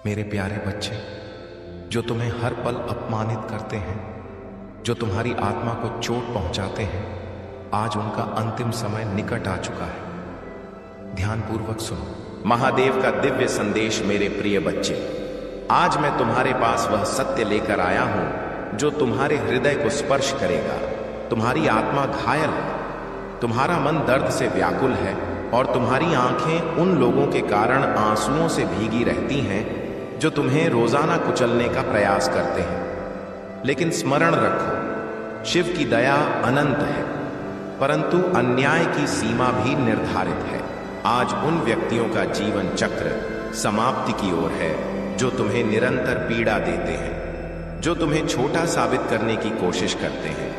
मेरे प्यारे बच्चे, जो तुम्हें हर पल अपमानित करते हैं, जो तुम्हारी आत्मा को चोट पहुंचाते हैं, आज उनका अंतिम समय निकट आ चुका है। ध्यानपूर्वक सुनो महादेव का दिव्य संदेश। मेरे प्रिय बच्चे, आज मैं तुम्हारे पास वह सत्य लेकर आया हूं जो तुम्हारे हृदय को स्पर्श करेगा। तुम्हारी आत्मा घायल है, तुम्हारा मन दर्द से व्याकुल है और तुम्हारी आंखें उन लोगों के कारण आंसुओं से भीगी रहती हैं जो तुम्हें रोजाना कुचलने का प्रयास करते हैं। लेकिन स्मरण रखो, शिव की दया अनंत है, परंतु अन्याय की सीमा भी निर्धारित है। आज उन व्यक्तियों का जीवन चक्र समाप्ति की ओर है जो तुम्हें निरंतर पीड़ा देते हैं, जो तुम्हें छोटा साबित करने की कोशिश करते हैं,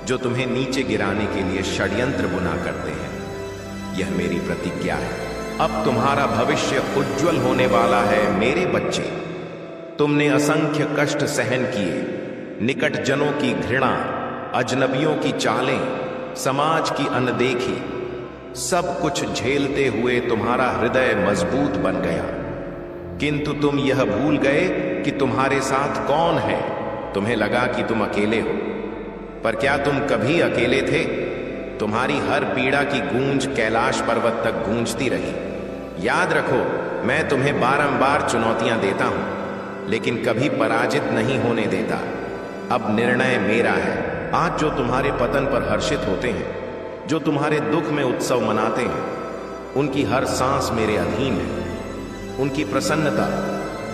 जो तुम्हें नीचे गिराने के लिए षड्यंत्र बुना करते हैं। यह मेरी प्रतिज्ञा है, अब तुम्हारा भविष्य उज्जवल होने वाला है। मेरे बच्चे, तुमने असंख्य कष्ट सहन किए, निकट जनों की घृणा, अजनबियों की चालें, समाज की अनदेखी, सब कुछ झेलते हुए तुम्हारा हृदय मजबूत बन गया। किंतु तुम यह भूल गए कि तुम्हारे साथ कौन है। तुम्हें लगा कि तुम अकेले हो, पर क्या तुम कभी अकेले थे? तुम्हारी हर पीड़ा की गूंज कैलाश पर्वत तक गूंजती रही। याद रखो, मैं तुम्हें बारंबार चुनौतियां देता हूं, लेकिन कभी पराजित नहीं होने देता। अब निर्णय मेरा है। आज जो तुम्हारे पतन पर हर्षित होते हैं, जो तुम्हारे दुख में उत्सव मनाते हैं, उनकी हर सांस मेरे अधीन है। उनकी प्रसन्नता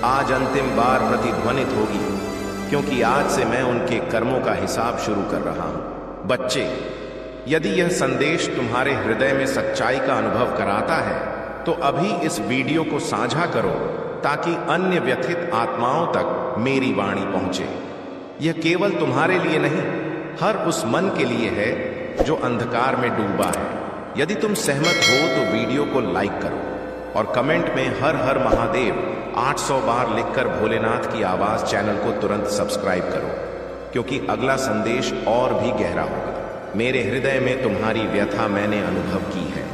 आज अंतिम बार प्रतिध्वनित होगी, क्योंकि आज से मैं उनके कर्मों का हिसाब शुरू कर रहा हूं। बच्चे, यदि यह संदेश तुम्हारे हृदय में सच्चाई का अनुभव कराता है, तो अभी इस वीडियो को साझा करो ताकि अन्य व्यथित आत्माओं तक मेरी वाणी पहुंचे। यह केवल तुम्हारे लिए नहीं, हर उस मन के लिए है जो अंधकार में डूबा है। यदि तुम सहमत हो तो वीडियो को लाइक करो और कमेंट में हर हर महादेव 800 बार लिखकर भोलेनाथ की आवाज चैनल को तुरंत सब्सक्राइब करो, क्योंकि अगला संदेश और भी गहरा होगा। मेरे हृदय में तुम्हारी व्यथा मैंने अनुभव की है।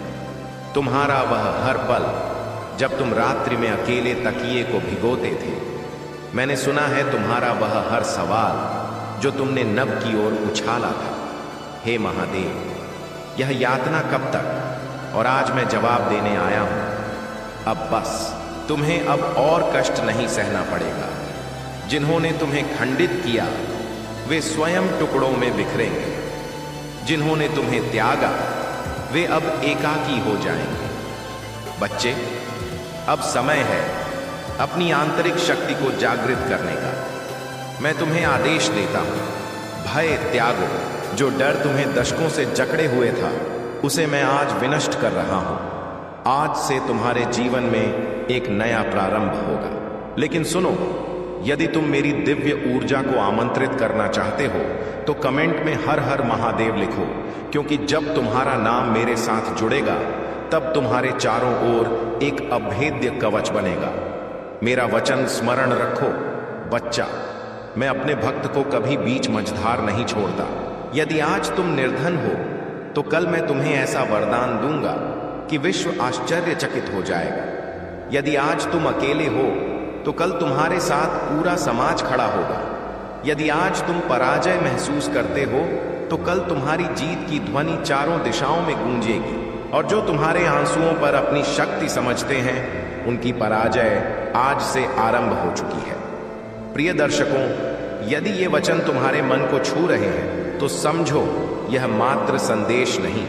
तुम्हारा वह हर पल जब तुम रात्रि में अकेले तकिए को भिगोते थे। मैंने सुना है तुम्हारा वह हर सवाल जो तुमने नभ की ओर उछाला था। हे महादेव, यह यातना कब तक? और आज मैं जवाब देने आया हूं। अब बस, तुम्हें अब और कष्ट नहीं सहना पड़ेगा। जिन्होंने तुम्हें खंडित किया वे स्वयं टुकड़ों में बिखरेंगे। जिन्होंने तुम्हें त्यागा वे अब एकाकी हो जाएंगे। बच्चे, अब समय है अपनी आंतरिक शक्ति को जागृत करने का। मैं तुम्हें आदेश देता हूं, भय त्यागो। जो डर तुम्हें दशकों से जकड़े हुए था, उसे मैं आज विनष्ट कर रहा हूं। आज से तुम्हारे जीवन में एक नया प्रारंभ होगा। लेकिन सुनो, यदि तुम मेरी दिव्य ऊर्जा को आमंत्रित करना चाहते हो तो कमेंट में हर हर महादेव लिखो, क्योंकि जब तुम्हारा नाम मेरे साथ जुड़ेगा तब तुम्हारे चारों ओर एक अभेद्य कवच बनेगा। मेरा वचन स्मरण रखो बच्चा, मैं अपने भक्त को कभी बीच मझधार नहीं छोड़ता। यदि आज तुम निर्धन हो तो कल मैं तुम्हें ऐसा वरदान दूंगा कि विश्व आश्चर्यचकित हो जाएगा। यदि आज तुम अकेले हो तो कल तुम्हारे साथ पूरा समाज खड़ा होगा। यदि आज तुम पराजय महसूस करते हो तो कल तुम्हारी जीत की ध्वनि चारों दिशाओं में गूंजेगी। और जो तुम्हारे आंसुओं पर अपनी शक्ति समझते हैं, उनकी पराजय आज से आरंभ हो चुकी है। प्रिय दर्शकों, यदि ये वचन तुम्हारे मन को छू रहे हैं तो समझो, यह मात्र संदेश नहीं,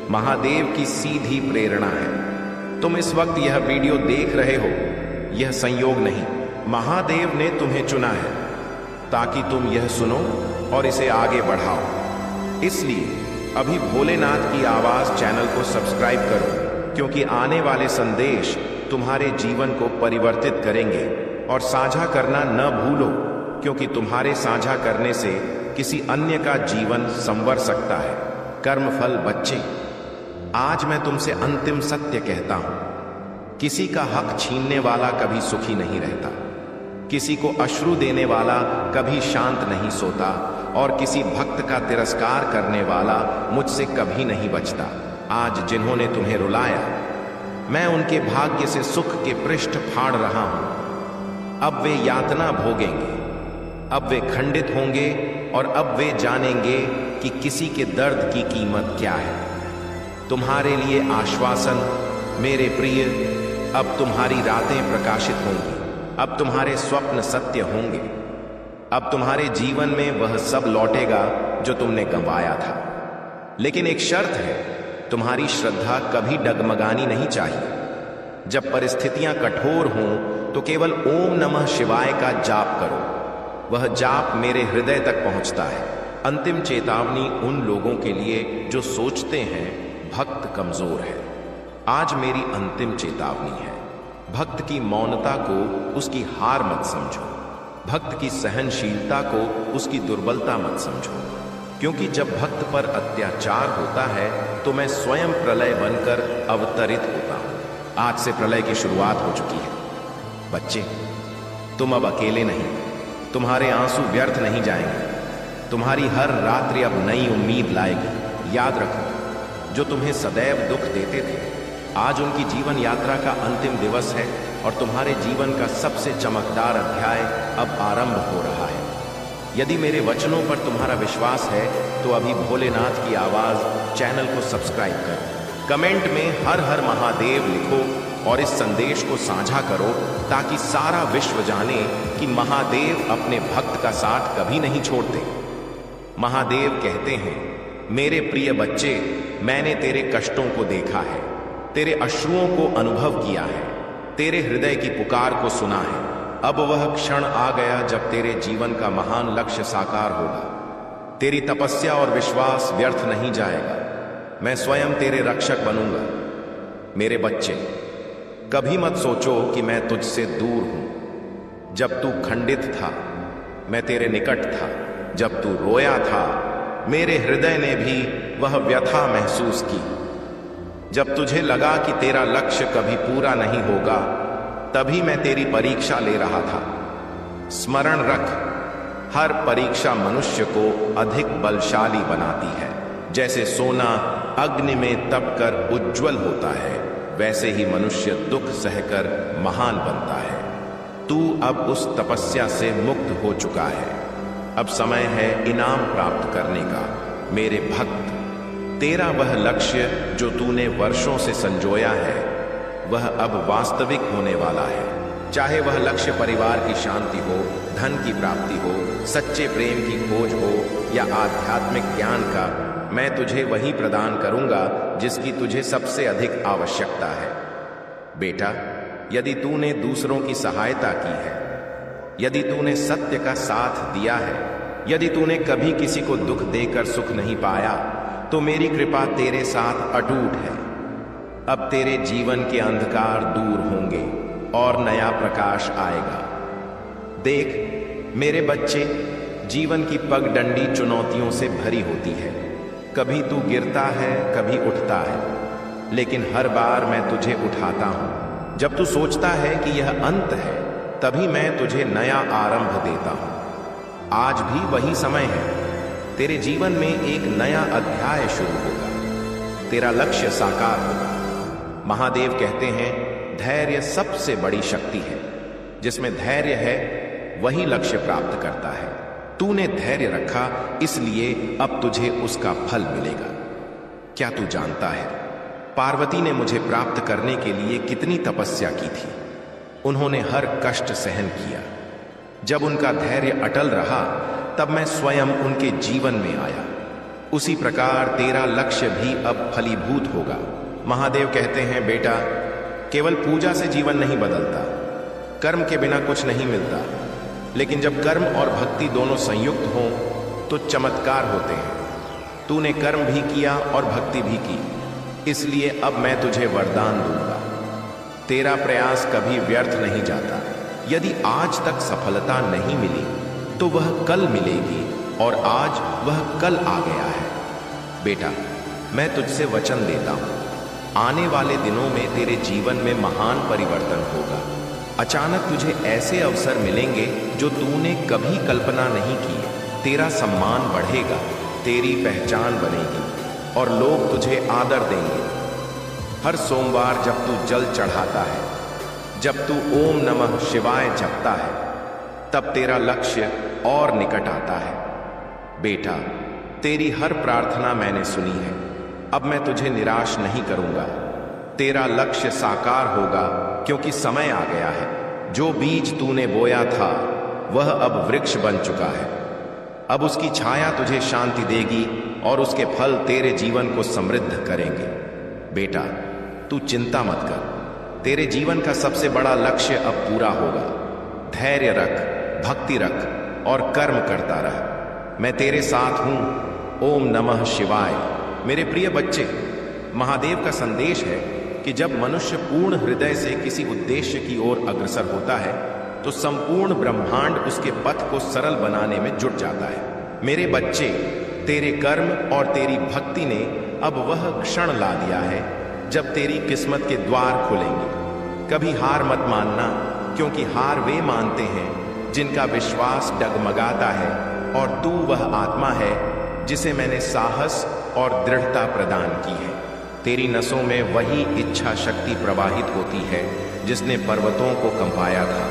महादेव की सीधी प्रेरणा है। तुम इस वक्त यह वीडियो देख रहे हो, यह संयोग नहीं, महादेव ने तुम्हें चुना है ताकि तुम यह सुनो और इसे आगे बढ़ाओ। इसलिए अभी भोलेनाथ की आवाज चैनल को सब्सक्राइब करो, क्योंकि आने वाले संदेश तुम्हारे जीवन को परिवर्तित करेंगे। और साझा करना न भूलो, क्योंकि तुम्हारे साझा करने से किसी अन्य का जीवन संवर सकता है। कर्मफल बच्चे, आज मैं तुमसे अंतिम सत्य कहता हूं, किसी का हक छीनने वाला कभी सुखी नहीं रहता, किसी को अश्रु देने वाला कभी शांत नहीं सोता, और किसी भक्त का तिरस्कार करने वाला मुझसे कभी नहीं बचता। आज जिन्होंने तुम्हें रुलाया, मैं उनके भाग्य से सुख के पृष्ठ फाड़ रहा हूं। अब वे यातना भोगेंगे, अब वे खंडित होंगे और अब वे जानेंगे कि किसी के दर्द की कीमत क्या है। तुम्हारे लिए आश्वासन मेरे प्रिय, अब तुम्हारी रातें प्रकाशित होंगी, अब तुम्हारे स्वप्न सत्य होंगे, अब तुम्हारे जीवन में वह सब लौटेगा जो तुमने गंवाया था। लेकिन एक शर्त है, तुम्हारी श्रद्धा कभी डगमगानी नहीं चाहिए। जब परिस्थितियां कठोर हों तो केवल ओम नमः शिवाय का जाप करो। वह जाप मेरे हृदय तक पहुंचता है। अंतिम चेतावनी उन लोगों के लिए जो सोचते हैं भक्त कमजोर है। आज मेरी अंतिम चेतावनी है, भक्त की मौनता को उसकी हार मत समझो, भक्त की सहनशीलता को उसकी दुर्बलता मत समझो। क्योंकि जब भक्त पर अत्याचार होता है तो मैं स्वयं प्रलय बनकर अवतरित होता हूं। आज से प्रलय की शुरुआत हो चुकी है। बच्चे, तुम अब अकेले नहीं, तुम्हारे आंसू व्यर्थ नहीं जाएंगे। तुम्हारी हर रात्रि अब नई उम्मीद लाएगी। याद रखो, जो तुम्हें सदैव दुख देते थे, आज उनकी जीवन यात्रा का अंतिम दिवस है और तुम्हारे जीवन का सबसे चमकदार अध्याय अब आरंभ हो रहा है। यदि मेरे वचनों पर तुम्हारा विश्वास है तो अभी भोलेनाथ की आवाज चैनल को सब्सक्राइब करो, कमेंट में हर हर महादेव लिखो और इस संदेश को साझा करो ताकि सारा विश्व जाने कि महादेव अपने भक्त का साथ कभी नहीं छोड़ते। महादेव कहते हैं, मेरे प्रिय बच्चे, मैंने तेरे कष्टों को देखा है, तेरे अश्रुओं को अनुभव किया है, तेरे हृदय की पुकार को सुना है। अब वह क्षण आ गया जब तेरे जीवन का महान लक्ष्य साकार होगा। तेरी तपस्या और विश्वास व्यर्थ नहीं जाएगा। मैं स्वयं तेरे रक्षक बनूंगा। मेरे बच्चे, कभी मत सोचो कि मैं तुझसे दूर हूं। जब तू खंडित था, मैं तेरे निकट था। जब तू रोया था, मेरे हृदय ने भी वह व्यथा महसूस की। जब तुझे लगा कि तेरा लक्ष्य कभी पूरा नहीं होगा, तभी मैं तेरी परीक्षा ले रहा था। स्मरण रख, हर परीक्षा मनुष्य को अधिक बलशाली बनाती है। जैसे सोना अग्नि में तपकर उज्जवल होता है, वैसे ही मनुष्य दुख सहकर महान बनता है। तू अब उस तपस्या से मुक्त हो चुका है। अब समय है इनाम प्राप्त करने का। मेरे भक्त, तेरा वह लक्ष्य जो तूने वर्षों से संजोया है, वह अब वास्तविक होने वाला है। चाहे वह लक्ष्य परिवार की शांति हो, धन की प्राप्ति हो, सच्चे प्रेम की खोज हो या आध्यात्मिक ज्ञान का, मैं तुझे वही प्रदान करूंगा जिसकी तुझे सबसे अधिक आवश्यकता है। बेटा, यदि तूने दूसरों की सहायता की है, यदि तूने सत्य का साथ दिया है, यदि तूने कभी किसी को दुख देकर सुख नहीं पाया, तो मेरी कृपा तेरे साथ अटूट है। अब तेरे जीवन के अंधकार दूर होंगे और नया प्रकाश आएगा। देख मेरे बच्चे, जीवन की पगडंडी चुनौतियों से भरी होती है। कभी तू गिरता है, कभी उठता है, लेकिन हर बार मैं तुझे उठाता हूं। जब तू सोचता है कि यह अंत है, तभी मैं तुझे नया आरंभ देता हूं। आज भी वही समय है। तेरे जीवन में एक नया अध्याय शुरू होगा। तेरा लक्ष्य साकार होगा। महादेव कहते हैं, धैर्य सबसे बड़ी शक्ति है। जिसमें धैर्य है वही लक्ष्य प्राप्त करता है। तूने धैर्य रखा, इसलिए अब तुझे उसका फल मिलेगा। क्या तू जानता है, पार्वती ने मुझे प्राप्त करने के लिए कितनी तपस्या की थी। उन्होंने हर कष्ट सहन किया। जब उनका धैर्य अटल रहा, तब मैं स्वयं उनके जीवन में आया। उसी प्रकार तेरा लक्ष्य भी अब फलीभूत होगा। महादेव कहते हैं, बेटा, केवल पूजा से जीवन नहीं बदलता, कर्म के बिना कुछ नहीं मिलता। लेकिन जब कर्म और भक्ति दोनों संयुक्त हों तो चमत्कार होते हैं। तूने कर्म भी किया और भक्ति भी की, इसलिए अब मैं तुझे वरदान दूंगा। तेरा प्रयास कभी व्यर्थ नहीं जाता। यदि आज तक सफलता नहीं मिली तो वह कल मिलेगी, और आज वह कल आ गया है। बेटा, मैं तुझसे वचन देता हूं, आने वाले दिनों में तेरे जीवन में महान परिवर्तन होगा। अचानक तुझे ऐसे अवसर मिलेंगे जो तूने कभी कल्पना नहीं की। तेरा सम्मान बढ़ेगा, तेरी पहचान बनेगी और लोग तुझे आदर देंगे। हर सोमवार जब तू जल चढ़ाता है, जब तू ओम नमः शिवाय जपता है तब तेरा लक्ष्य और निकट आता है। बेटा, तेरी हर प्रार्थना मैंने सुनी है। अब मैं तुझे निराश नहीं करूंगा। तेरा लक्ष्य साकार होगा, क्योंकि समय आ गया है। जो बीज तूने बोया था वह अब वृक्ष बन चुका है। अब उसकी छाया तुझे शांति देगी और उसके फल तेरे जीवन को समृद्ध करेंगे। बेटा, तू चिंता मत कर। तेरे जीवन का सबसे बड़ा लक्ष्य अब पूरा होगा। धैर्य रख, भक्ति रख और कर्म करता रह। मैं तेरे साथ हूं। ओम नमः शिवाय। मेरे प्रिय बच्चे, महादेव का संदेश है कि जब मनुष्य पूर्ण हृदय से किसी उद्देश्य की ओर अग्रसर होता है तो संपूर्ण ब्रह्मांड उसके पथ को सरल बनाने में जुट जाता है। मेरे बच्चे, तेरे कर्म और तेरी भक्ति ने अब वह क्षण ला दिया है जब तेरी किस्मत के द्वार खुलेंगे। कभी हार मत मानना, क्योंकि हार वे मानते हैं जिनका विश्वास डगमगाता है, और तू वह आत्मा है जिसे मैंने साहस और दृढ़ता प्रदान की है। तेरी नसों में वही इच्छा शक्ति प्रवाहित होती है जिसने पर्वतों को कंपाया था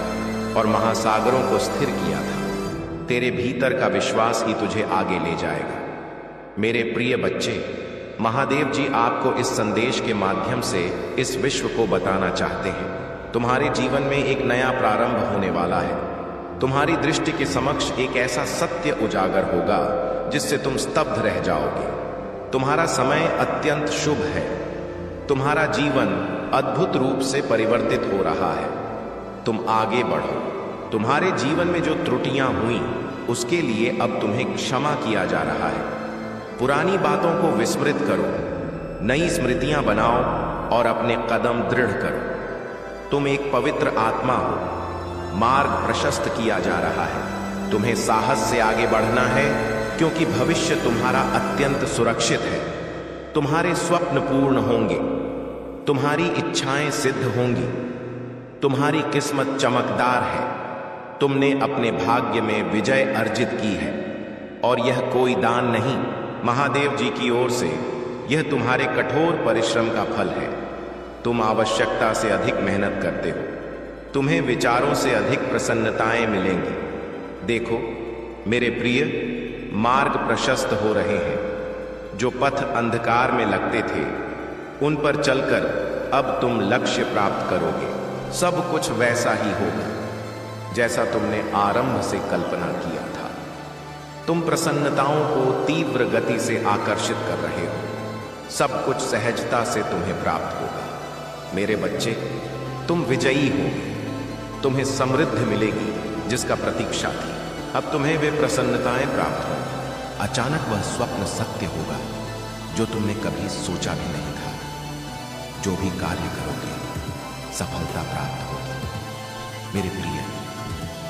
और महासागरों को स्थिर किया था। तेरे भीतर का विश्वास ही तुझे आगे ले जाएगा। मेरे प्रिय बच्चे, महादेव जी आपको इस संदेश के माध्यम से इस विश्व को बताना चाहते हैं। तुम्हारे जीवन में एक नया प्रारंभ होने वाला है। तुम्हारी दृष्टि के समक्ष एक ऐसा सत्य उजागर होगा जिससे तुम स्तब्ध रह जाओगे। तुम्हारा समय अत्यंत शुभ है। तुम्हारा जीवन अद्भुत रूप से परिवर्तित हो रहा है। तुम आगे बढ़ो। तुम्हारे जीवन में जो त्रुटियां हुई उसके लिए अब तुम्हें क्षमा किया जा रहा है। पुरानी बातों को विस्मृत करो, नई स्मृतियां बनाओ और अपने कदम दृढ़ करो। तुम एक पवित्र आत्मा हो। मार्ग प्रशस्त किया जा रहा है। तुम्हें साहस से आगे बढ़ना है, क्योंकि भविष्य तुम्हारा अत्यंत सुरक्षित है। तुम्हारे स्वप्न पूर्ण होंगे। तुम्हारी इच्छाएं सिद्ध होंगी। तुम्हारी किस्मत चमकदार है। तुमने अपने भाग्य में विजय अर्जित की है, और यह कोई दान नहीं, महादेव जी की ओर से यह तुम्हारे कठोर परिश्रम का फल है। तुम आवश्यकता से अधिक मेहनत करते हो। तुम्हें विचारों से अधिक प्रसन्नताएं मिलेंगी। देखो मेरे प्रिय, मार्ग प्रशस्त हो रहे हैं। जो पथ अंधकार में लगते थे उन पर चलकर अब तुम लक्ष्य प्राप्त करोगे। सब कुछ वैसा ही होगा जैसा तुमने आरंभ से कल्पना किया था। तुम प्रसन्नताओं को तीव्र गति से आकर्षित कर रहे हो। सब कुछ सहजता से तुम्हें प्राप्त होगा। मेरे बच्चे, तुम विजयी होगे। तुम्हें समृद्धि मिलेगी जिसका प्रतीक्षा थी। अब तुम्हें वे प्रसन्नताएं प्राप्त होंगी। अचानक वह स्वप्न सत्य होगा जो तुमने कभी सोचा भी नहीं था। जो भी कार्य करोगे सफलता प्राप्त होगी। मेरे प्रिय,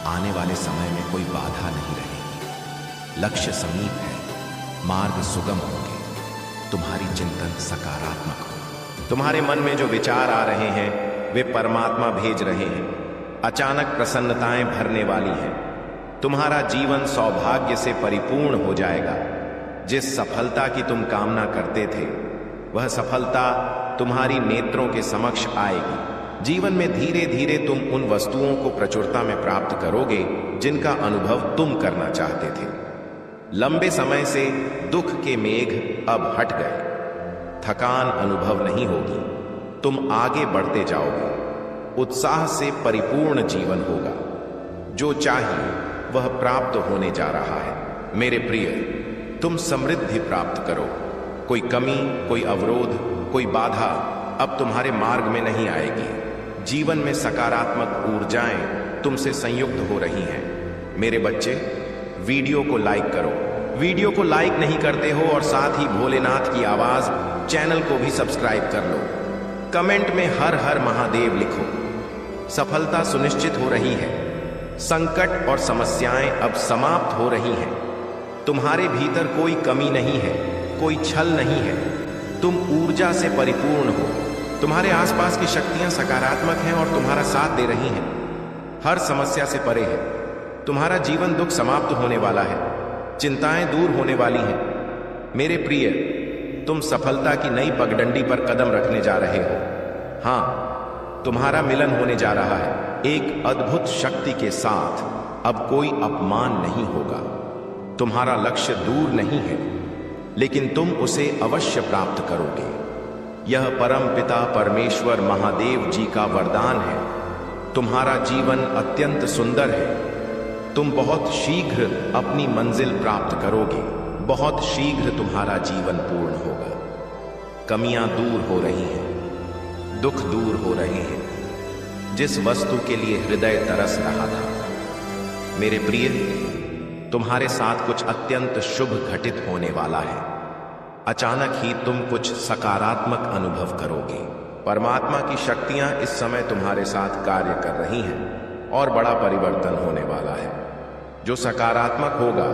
आने वाले समय में कोई बाधा नहीं रहेगी। लक्ष्य समीप है। मार्ग सुगम होंगे। तुम्हारी चिंतन सकारात्मक हो। तुम्हारे मन में जो विचार आ रहे हैं वे परमात्मा भेज रहे हैं। अचानक प्रसन्नताएं भरने वाली हैं। तुम्हारा जीवन सौभाग्य से परिपूर्ण हो जाएगा। जिस सफलता की तुम कामना करते थे वह सफलता तुम्हारी नेत्रों के समक्ष आएगी। जीवन में धीरे धीरे तुम उन वस्तुओं को प्रचुरता में प्राप्त करोगे जिनका अनुभव तुम करना चाहते थे। लंबे समय से दुख के मेघ अब हट गए। थकान अनुभव नहीं होगी। तुम आगे बढ़ते जाओगे। उत्साह से परिपूर्ण जीवन होगा। जो चाहिए वह प्राप्त होने जा रहा है। मेरे प्रिय, तुम समृद्धि प्राप्त करो। कोई कमी, कोई अवरोध, कोई बाधा अब तुम्हारे मार्ग में नहीं आएगी। जीवन में सकारात्मक ऊर्जाएं तुमसे संयुक्त हो रही हैं। मेरे बच्चे, वीडियो को लाइक करो। वीडियो को लाइक नहीं करते हो और साथ ही भोलेनाथ की आवाज चैनल को भी सब्सक्राइब कर लो। कमेंट में हर हर महादेव लिखो। सफलता सुनिश्चित हो रही है। संकट और समस्याएं अब समाप्त हो रही हैं। तुम्हारे भीतर कोई कमी नहीं है, कोई छल नहीं है। तुम ऊर्जा से परिपूर्ण हो। तुम्हारे आसपास की शक्तियां सकारात्मक हैं और तुम्हारा साथ दे रही हैं। हर समस्या से परे है। तुम्हारा जीवन दुख समाप्त होने वाला है। चिंताएं दूर होने वाली हैं। मेरे प्रिय, तुम सफलता की नई पगडंडी पर कदम रखने जा रहे हो। हाँ, तुम्हारा मिलन होने जा रहा है एक अद्भुत शक्ति के साथ। अब कोई अपमान नहीं होगा। तुम्हारा लक्ष्य दूर नहीं है, लेकिन तुम उसे अवश्य प्राप्त करोगे। यह परम पिता परमेश्वर महादेव जी का वरदान है। तुम्हारा जीवन अत्यंत सुंदर है। तुम बहुत शीघ्र अपनी मंजिल प्राप्त करोगे। बहुत शीघ्र तुम्हारा जीवन पूर्ण होगा। कमियां दूर हो रही हैं, दुख दूर हो रहे हैं। जिस वस्तु के लिए हृदय तरस रहा था, मेरे प्रिय, तुम्हारे साथ कुछ अत्यंत शुभ घटित होने वाला है। अचानक ही तुम कुछ सकारात्मक अनुभव करोगे। परमात्मा की शक्तियां इस समय तुम्हारे साथ कार्य कर रही हैं और बड़ा परिवर्तन होने वाला है जो सकारात्मक होगा।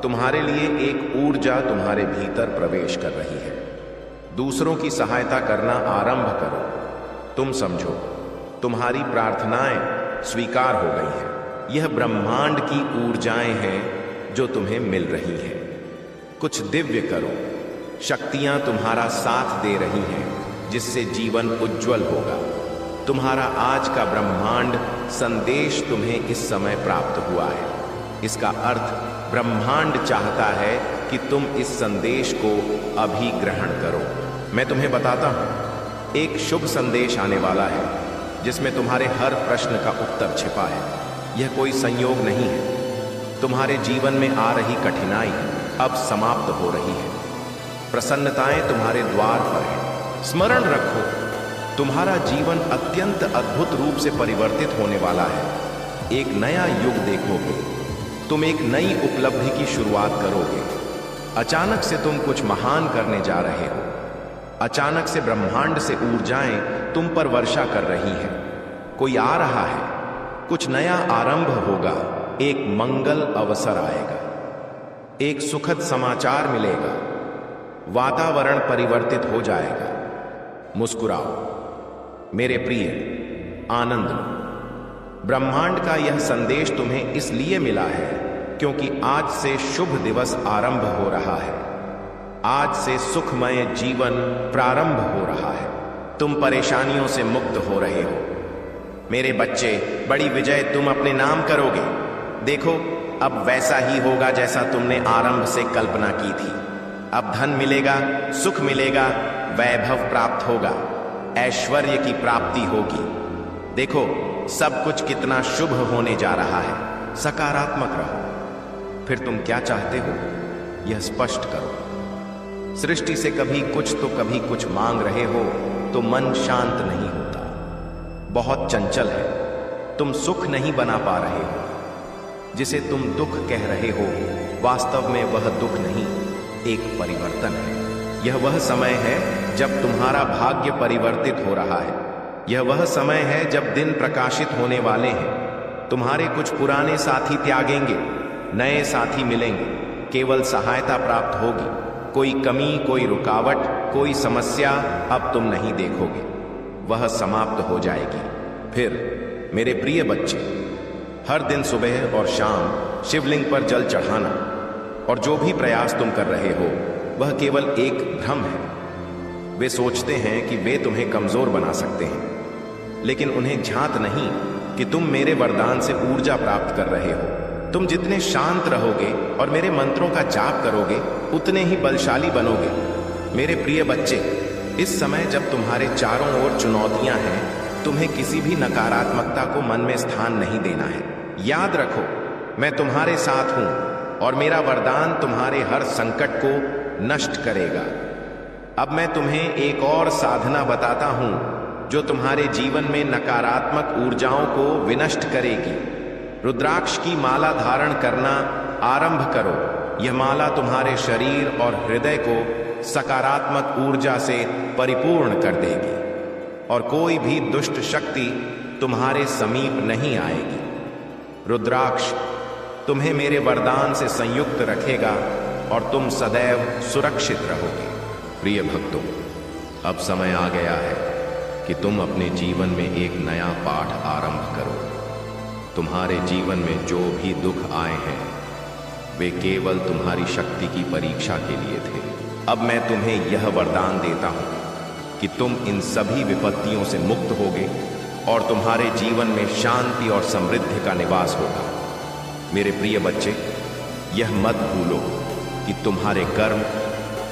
तुम्हारे लिए एक ऊर्जा तुम्हारे भीतर प्रवेश कर रही है। दूसरों की सहायता करना आरंभ करो। तुम समझो, तुम्हारी प्रार्थनाएं स्वीकार हो गई हैं। यह ब्रह्मांड की ऊर्जाएं हैं जो तुम्हें मिल रही हैं। कुछ दिव्य करो। शक्तियां तुम्हारा साथ दे रही हैं, जिससे जीवन उज्जवल होगा। तुम्हारा आज का ब्रह्मांड संदेश तुम्हें इस समय प्राप्त हुआ है। इसका अर्थ ब्रह्मांड चाहता है कि तुम इस संदेश को अभी ग्रहण करो। मैं तुम्हें बताता हूं, एक शुभ संदेश आने वाला है जिसमें तुम्हारे हर प्रश्न का उत्तर छिपा है। यह कोई संयोग नहीं है। तुम्हारे जीवन में आ रही कठिनाई अब समाप्त हो रही है। प्रसन्नताएं तुम्हारे द्वार पर हैं। स्मरण रखो, तुम्हारा जीवन अत्यंत अद्भुत रूप से परिवर्तित होने वाला है। एक नया युग देखोगे। तुम एक नई उपलब्धि की शुरुआत करोगे। अचानक से तुम कुछ महान करने जा रहे हो। अचानक से ब्रह्मांड से ऊर्जाएं तुम पर वर्षा कर रही हैं। कोई आ रहा है। कुछ नया आरंभ होगा। एक मंगल अवसर आएगा। एक सुखद समाचार मिलेगा। वातावरण परिवर्तित हो जाएगा। मुस्कुराओ मेरे प्रिय, आनंद लो। ब्रह्मांड का यह संदेश तुम्हें इसलिए मिला है क्योंकि आज से शुभ दिवस आरंभ हो रहा है। आज से सुखमय जीवन प्रारंभ हो रहा है। तुम परेशानियों से मुक्त हो रहे हो। मेरे बच्चे, बड़ी विजय तुम अपने नाम करोगे। देखो, अब वैसा ही होगा जैसा तुमने आरंभ से कल्पना की थी। अब धन मिलेगा, सुख मिलेगा, वैभव प्राप्त होगा, ऐश्वर्य की प्राप्ति होगी। देखो, सब कुछ कितना शुभ होने जा रहा है। सकारात्मक रहो। फिर तुम क्या चाहते हो, यह स्पष्ट करो। सृष्टि से कभी कुछ तो कभी कुछ मांग रहे हो तो मन शांत नहीं होता, बहुत चंचल है। तुम सुख नहीं बना पा रहे हो। जिसे तुम दुख कह रहे हो, वास्तव में वह दुख नहीं, एक परिवर्तन है। यह वह समय है जब तुम्हारा भाग्य परिवर्तित हो रहा है। यह वह समय है जब दिन प्रकाशित होने वाले हैं। तुम्हारे कुछ पुराने साथी त्यागेंगे, नए साथी मिलेंगे। केवल सहायता प्राप्त होगी। कोई कमी, कोई रुकावट, कोई समस्या अब तुम नहीं देखोगे। वह समाप्त हो जाएगी। फिर मेरे प्रिय बच्चे, हर दिन सुबह और शाम शिवलिंग पर जल चढ़ाना और जो भी प्रयास तुम कर रहे हो वह केवल एक भ्रम है। वे सोचते हैं कि वे तुम्हें कमजोर बना सकते हैं, लेकिन उन्हें झांत नहीं कि तुम मेरे वरदान से ऊर्जा प्राप्त कर रहे हो। तुम जितने शांत रहोगे और मेरे मंत्रों का जाप करोगे, उतने ही बलशाली बनोगे। मेरे प्रिय बच्चे, इस समय जब तुम्हारे चारों ओर चुनौतियां हैं, तुम्हें किसी भी नकारात्मकता को मन में स्थान नहीं देना है। याद रखो, मैं तुम्हारे साथ हूं और मेरा वरदान तुम्हारे हर संकट को नष्ट करेगा। अब मैं तुम्हें एक और साधना बताता हूं जो तुम्हारे जीवन में नकारात्मक ऊर्जाओं को विनष्ट करेगी। रुद्राक्ष की माला धारण करना आरंभ करो। यह माला तुम्हारे शरीर और हृदय को सकारात्मक ऊर्जा से परिपूर्ण कर देगी और कोई भी दुष्ट शक्ति तुम्हारे समीप नहीं आएगी। रुद्राक्ष तुम्हें मेरे वरदान से संयुक्त रखेगा और तुम सदैव सुरक्षित रहोगे। प्रिय भक्तों, अब समय आ गया है कि तुम अपने जीवन में एक नया पाठ आरंभ करो। तुम्हारे जीवन में जो भी दुख आए हैं, वे केवल तुम्हारी शक्ति की परीक्षा के लिए थे। अब मैं तुम्हें यह वरदान देता हूं कि तुम इन सभी विपत्तियों से मुक्त होगे और तुम्हारे जीवन में शांति और समृद्धि का निवास होगा। मेरे प्रिय बच्चे, यह मत भूलो कि तुम्हारे कर्म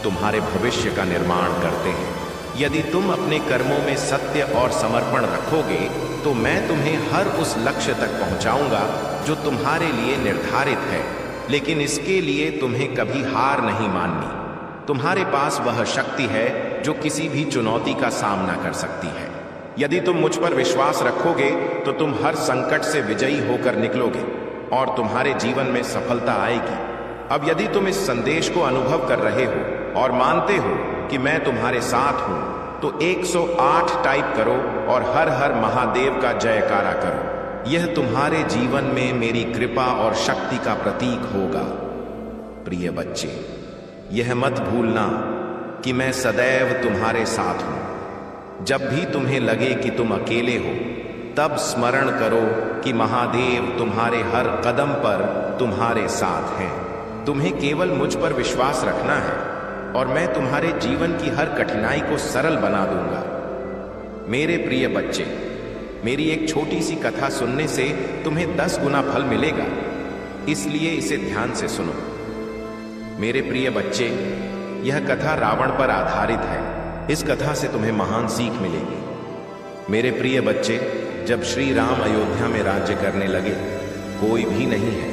तुम्हारे भविष्य का निर्माण करते हैं। यदि तुम अपने कर्मों में सत्य और समर्पण रखोगे तो मैं तुम्हें हर उस लक्ष्य तक पहुंचाऊंगा जो तुम्हारे लिए निर्धारित है। लेकिन इसके लिए तुम्हें कभी हार नहीं माननी। तुम्हारे पास वह शक्ति है जो किसी भी चुनौती का सामना कर सकती है। यदि तुम मुझ पर विश्वास रखोगे तो तुम हर संकट से विजयी होकर निकलोगे और तुम्हारे जीवन में सफलता आएगी। अब यदि तुम इस संदेश को अनुभव कर रहे हो और मानते हो कि मैं तुम्हारे साथ हूं, तो 108 टाइप करो और हर हर महादेव का जयकारा करो। यह तुम्हारे जीवन में मेरी कृपा और शक्ति का प्रतीक होगा। प्रिय बच्चे, यह मत भूलना कि मैं सदैव तुम्हारे साथ हूं। जब भी तुम्हें लगे कि तुम अकेले हो, तब स्मरण करो कि महादेव तुम्हारे हर कदम पर तुम्हारे साथ हैं। तुम्हें केवल मुझ पर विश्वास रखना है और मैं तुम्हारे जीवन की हर कठिनाई को सरल बना दूंगा। मेरे प्रिय बच्चे, मेरी एक छोटी सी कथा सुनने से तुम्हें 10 गुना फल मिलेगा, इसलिए इसे ध्यान से सुनो। मेरे प्रिय बच्चे, यह कथा रावण पर आधारित है। इस कथा से तुम्हें महान सीख मिलेगी। मेरे प्रिय बच्चे, जब श्री राम अयोध्या में राज्य करने लगे, कोई भी नहीं है,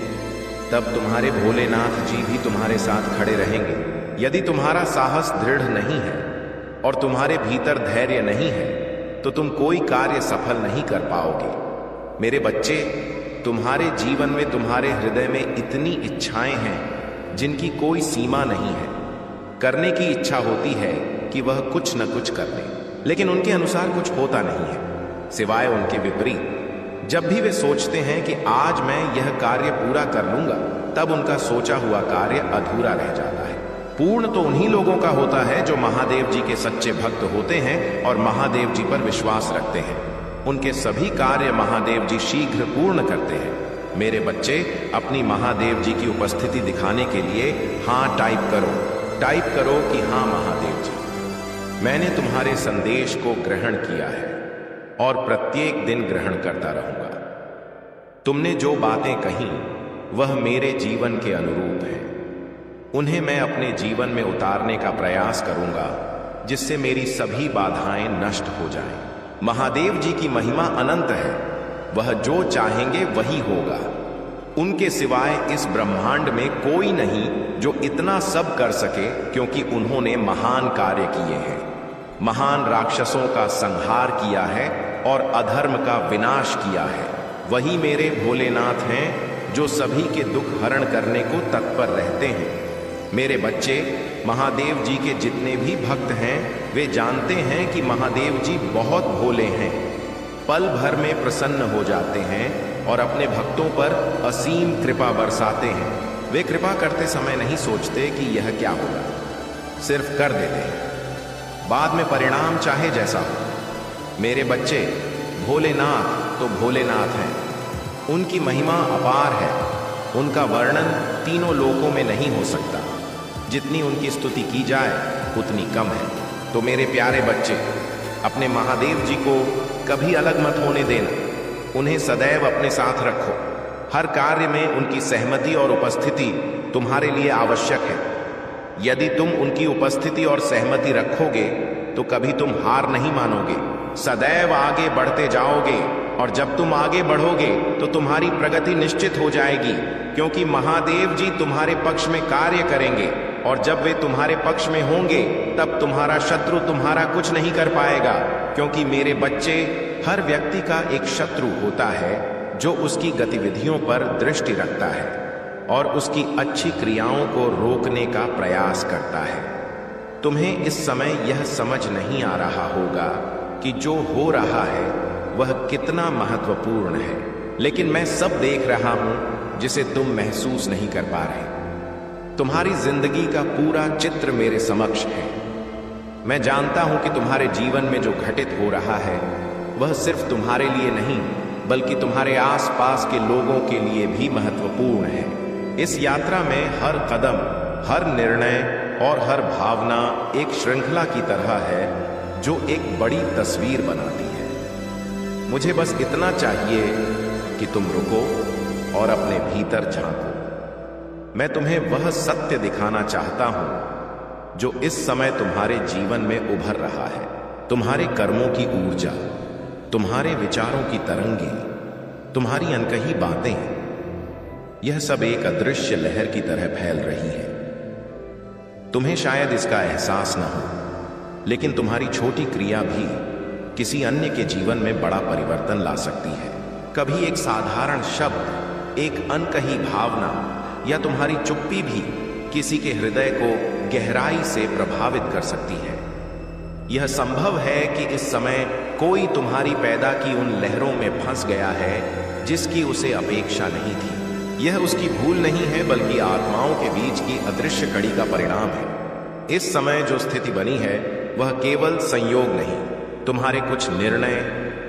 तब तुम्हारे भोलेनाथ जी भी तुम्हारे साथ खड़े रहेंगे। यदि तुम्हारा साहस दृढ़ नहीं है और तुम्हारे भीतर धैर्य नहीं है, तो तुम कोई कार्य सफल नहीं कर पाओगे। मेरे बच्चे, तुम्हारे जीवन में तुम्हारे हृदय में इतनी इच्छाएं हैं जिनकी कोई सीमा नहीं है। करने की इच्छा होती है कि वह कुछ न कुछ कर ले, लेकिन उनके अनुसार कुछ होता नहीं है, सिवाय उनके विपरीत। जब भी वे सोचते हैं कि आज मैं यह कार्य पूरा कर लूंगा, तब उनका सोचा हुआ कार्य अधूरा रह जाता है। पूर्ण तो उन्हीं लोगों का होता है जो महादेव जी के सच्चे भक्त होते हैं और महादेव जी पर विश्वास रखते हैं। उनके सभी कार्य महादेव जी शीघ्र पूर्ण करते हैं। मेरे बच्चे, अपनी महादेव जी की उपस्थिति दिखाने के लिए हाँ टाइप करो। टाइप करो कि हाँ महादेव जी, मैंने तुम्हारे संदेश को ग्रहण किया है और प्रत्येक दिन ग्रहण करता रहूंगा। तुमने जो बातें कही वह मेरे जीवन के अनुरूप है। उन्हें मैं अपने जीवन में उतारने का प्रयास करूंगा, जिससे मेरी सभी बाधाएं नष्ट हो जाएं। महादेव जी की महिमा अनंत है। वह जो चाहेंगे वही होगा। उनके सिवाय इस ब्रह्मांड में कोई नहीं जो इतना सब कर सके, क्योंकि उन्होंने महान कार्य किए हैं। महान राक्षसों का संहार किया है और अधर्म का विनाश किया है। वही मेरे भोलेनाथ हैं जो सभी के दुख हरण करने को तत्पर रहते हैं। मेरे बच्चे, महादेव जी के जितने भी भक्त हैं, वे जानते हैं कि महादेव जी बहुत भोले हैं। पल भर में प्रसन्न हो जाते हैं और अपने भक्तों पर असीम कृपा बरसाते हैं। वे कृपा करते समय नहीं सोचते कि यह क्या होगा, सिर्फ कर देते हैं। बाद में परिणाम चाहे जैसा हो। मेरे बच्चे, भोलेनाथ तो भोलेनाथ हैं। उनकी महिमा अपार है। उनका वर्णन तीनों लोकों में नहीं हो सकता। जितनी उनकी स्तुति की जाए उतनी कम है। तो मेरे प्यारे बच्चे, अपने महादेव जी को कभी अलग मत होने देना। उन्हें सदैव अपने साथ रखो। हर कार्य में उनकी सहमति और उपस्थिति तुम्हारे लिए आवश्यक है। यदि तुम उनकी उपस्थिति और सहमति रखोगे तो कभी तुम हार नहीं मानोगे, सदैव आगे बढ़ते जाओगे। और जब तुम आगे बढ़ोगे तो तुम्हारी प्रगति निश्चित हो जाएगी, क्योंकि महादेव जी तुम्हारे पक्ष में कार्य करेंगे। और जब वे तुम्हारे पक्ष में होंगे, तब तुम्हारा शत्रु तुम्हारा कुछ नहीं कर पाएगा। क्योंकि मेरे बच्चे, हर व्यक्ति का एक शत्रु होता है जो उसकी गतिविधियों पर दृष्टि रखता है और उसकी अच्छी क्रियाओं को रोकने का प्रयास करता है। तुम्हें इस समय यह समझ नहीं आ रहा होगा कि जो हो रहा है वह कितना महत्वपूर्ण है, लेकिन मैं सब देख रहा हूं जिसे तुम महसूस नहीं कर पा रहे। तुम्हारी जिंदगी का पूरा चित्र मेरे समक्ष है। मैं जानता हूं कि तुम्हारे जीवन में जो घटित हो रहा है वह सिर्फ तुम्हारे लिए नहीं, बल्कि तुम्हारे आसपास के लोगों के लिए भी महत्वपूर्ण है। इस यात्रा में हर कदम, हर निर्णय और हर भावना एक श्रृंखला की तरह है जो एक बड़ी तस्वीर बनाती है। मुझे बस इतना चाहिए कि तुम रुको और अपने भीतर झांको। मैं तुम्हें वह सत्य दिखाना चाहता हूं जो इस समय तुम्हारे जीवन में उभर रहा है। तुम्हारे कर्मों की ऊर्जा, तुम्हारे विचारों की तरंगे, तुम्हारी अनकही बातें, यह सब एक अदृश्य लहर की तरह फैल रही है। तुम्हें शायद इसका एहसास न हो, लेकिन तुम्हारी छोटी क्रिया भी किसी अन्य के जीवन में बड़ा परिवर्तन ला सकती है। कभी एक साधारण शब्द, एक अनकही भावना या तुम्हारी चुप्पी भी किसी के हृदय को गहराई से प्रभावित कर सकती है। यह संभव है कि इस समय कोई तुम्हारी पैदा की उन लहरों में फंस गया है जिसकी उसे अपेक्षा नहीं थी। यह उसकी भूल नहीं है, बल्कि आत्माओं के बीच की अदृश्य कड़ी का परिणाम है। इस समय जो स्थिति बनी है वह केवल संयोग नहीं, तुम्हारे कुछ निर्णय,